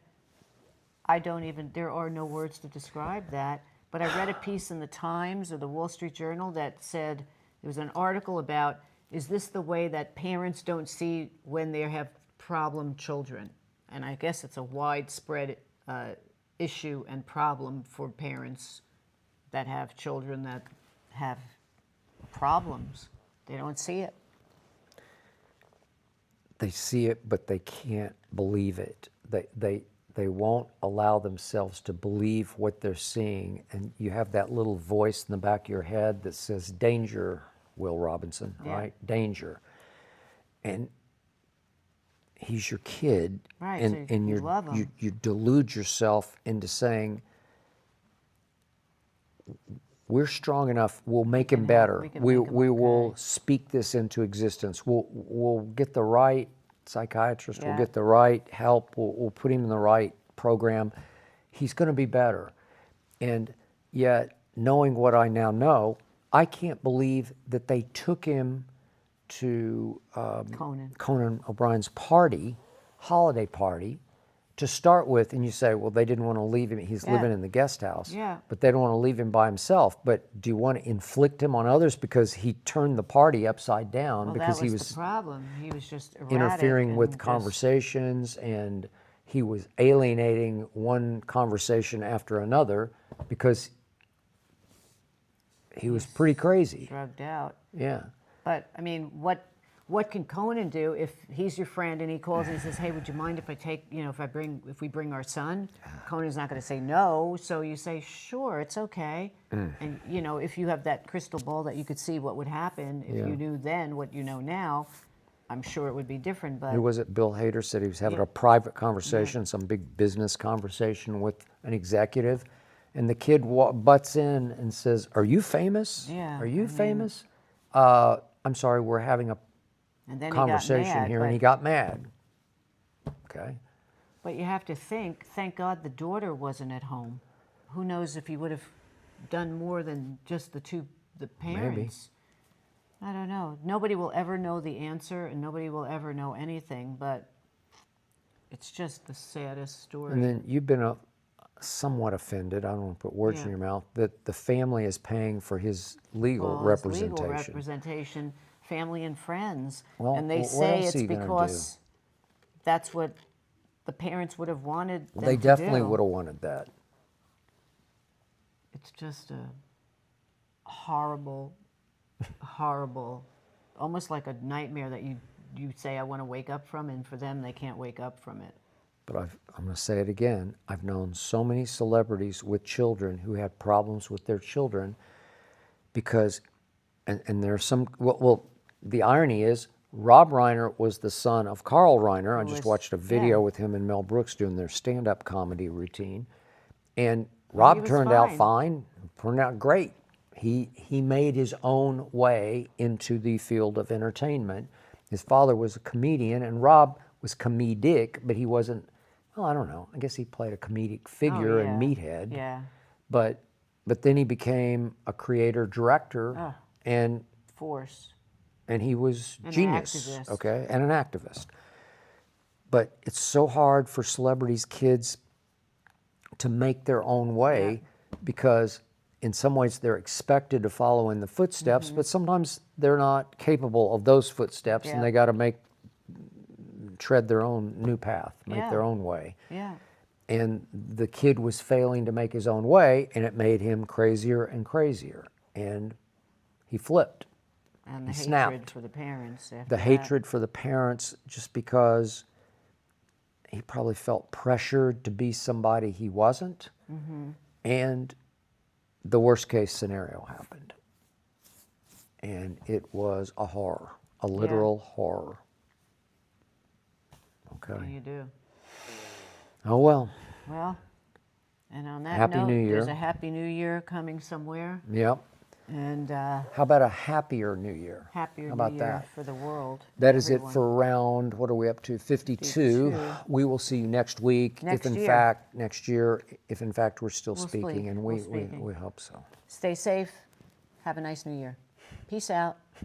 there are no words to describe that, but I read a piece in the Times or the Wall Street Journal that said, there was an article about, is this the way that parents don't see when they have problem children? And I guess it's a widespread issue and problem for parents that have children that have problems. They don't see it. They see it, but they can't believe it. They won't allow themselves to believe what they're seeing. And you have that little voice in the back of your head that says, danger, Will Robinson, right? Danger. And he's your kid. Right, And, so you love him. you delude yourself into saying, we're strong enough, we'll make him better. We will speak this into existence. We'll get the right psychiatrist, we'll get the right help, we'll put him in the right program. He's going to be better. And yet, knowing what I now know, I can't believe that they took him to Conan O'Brien's party, holiday party, to start with, and you say, well, they didn't want to leave him. He's living in the guest house, but they don't want to leave him by himself. But do you want to inflict him on others because he turned the party upside down because that was he was the problem. He was just erratic interfering with and conversations, and he was alienating one conversation after another because he was pretty crazy. Drugged out. Yeah. But I mean, what can Conan do if he's your friend and he calls and he says, "Hey, would you mind if I take, if we bring our son?" Conan's not going to say no, so you say, "Sure, it's okay." And if you have that crystal ball that you could see what would happen if you knew then what you know now, I'm sure it would be different. But Who was it? Bill Hader said he was having a private conversation, some big business conversation with an executive, and the kid butts in and says, "Are you famous? Are you famous? I'm sorry, we're having a conversation here," and he got mad. Okay. But you have to think, thank God the daughter wasn't at home. Who knows if he would have done more than just the parents. Maybe. I don't know. Nobody will ever know the answer, and nobody will ever know anything, but it's just the saddest story. And then you've been somewhat offended, I don't want to put words in your mouth, that the family is paying for his legal representation. His legal representation, family and friends. Well, and they say it's because that's what the parents would have wanted them They to definitely do. would have wanted that. It's just a horrible, almost like a nightmare that you say, I want to wake up from, and for them, they can't wake up from it. But I'm going to say it again. I've known so many celebrities with children who had problems with their children because, and there's some, the irony is, Rob Reiner was the son of Carl Reiner. I just watched a video with him and Mel Brooks doing their stand-up comedy routine. And Rob turned out fine, turned out great. He made his own way into the field of entertainment. His father was a comedian, and Rob was comedic, but he wasn't, well, I don't know. I guess he played a comedic figure in Meathead. Yeah. But then he became a creator, director, and Force. and he was An genius, activist. okay, and an activist. But it's so hard for celebrities' kids to make their own way because in some ways they're expected to follow in the footsteps, but sometimes they're not capable of those footsteps and they got to tread their own new path, make their own way. Yeah. And the kid was failing to make his own way, and it made him crazier and crazier. And he flipped. And the He hatred snapped. for the parents. After The that. hatred for the parents, just because he probably felt pressured to be somebody he wasn't. And the worst case scenario happened. And it was a horror, a literal horror. What do Okay. you do? Oh, well. Well, and on that Happy note, New there's Year. a Happy New Year coming somewhere. Yep. And How about a happier New Year? happier How about New Year that? for the world. That is it everyone. for round, what are we up to? 52. 52. We will see you next week. Next if in year. fact, next year, if in fact we're still We'll speaking, speak. and We're we speaking. hope so. Stay safe. Have a nice New Year. Peace out.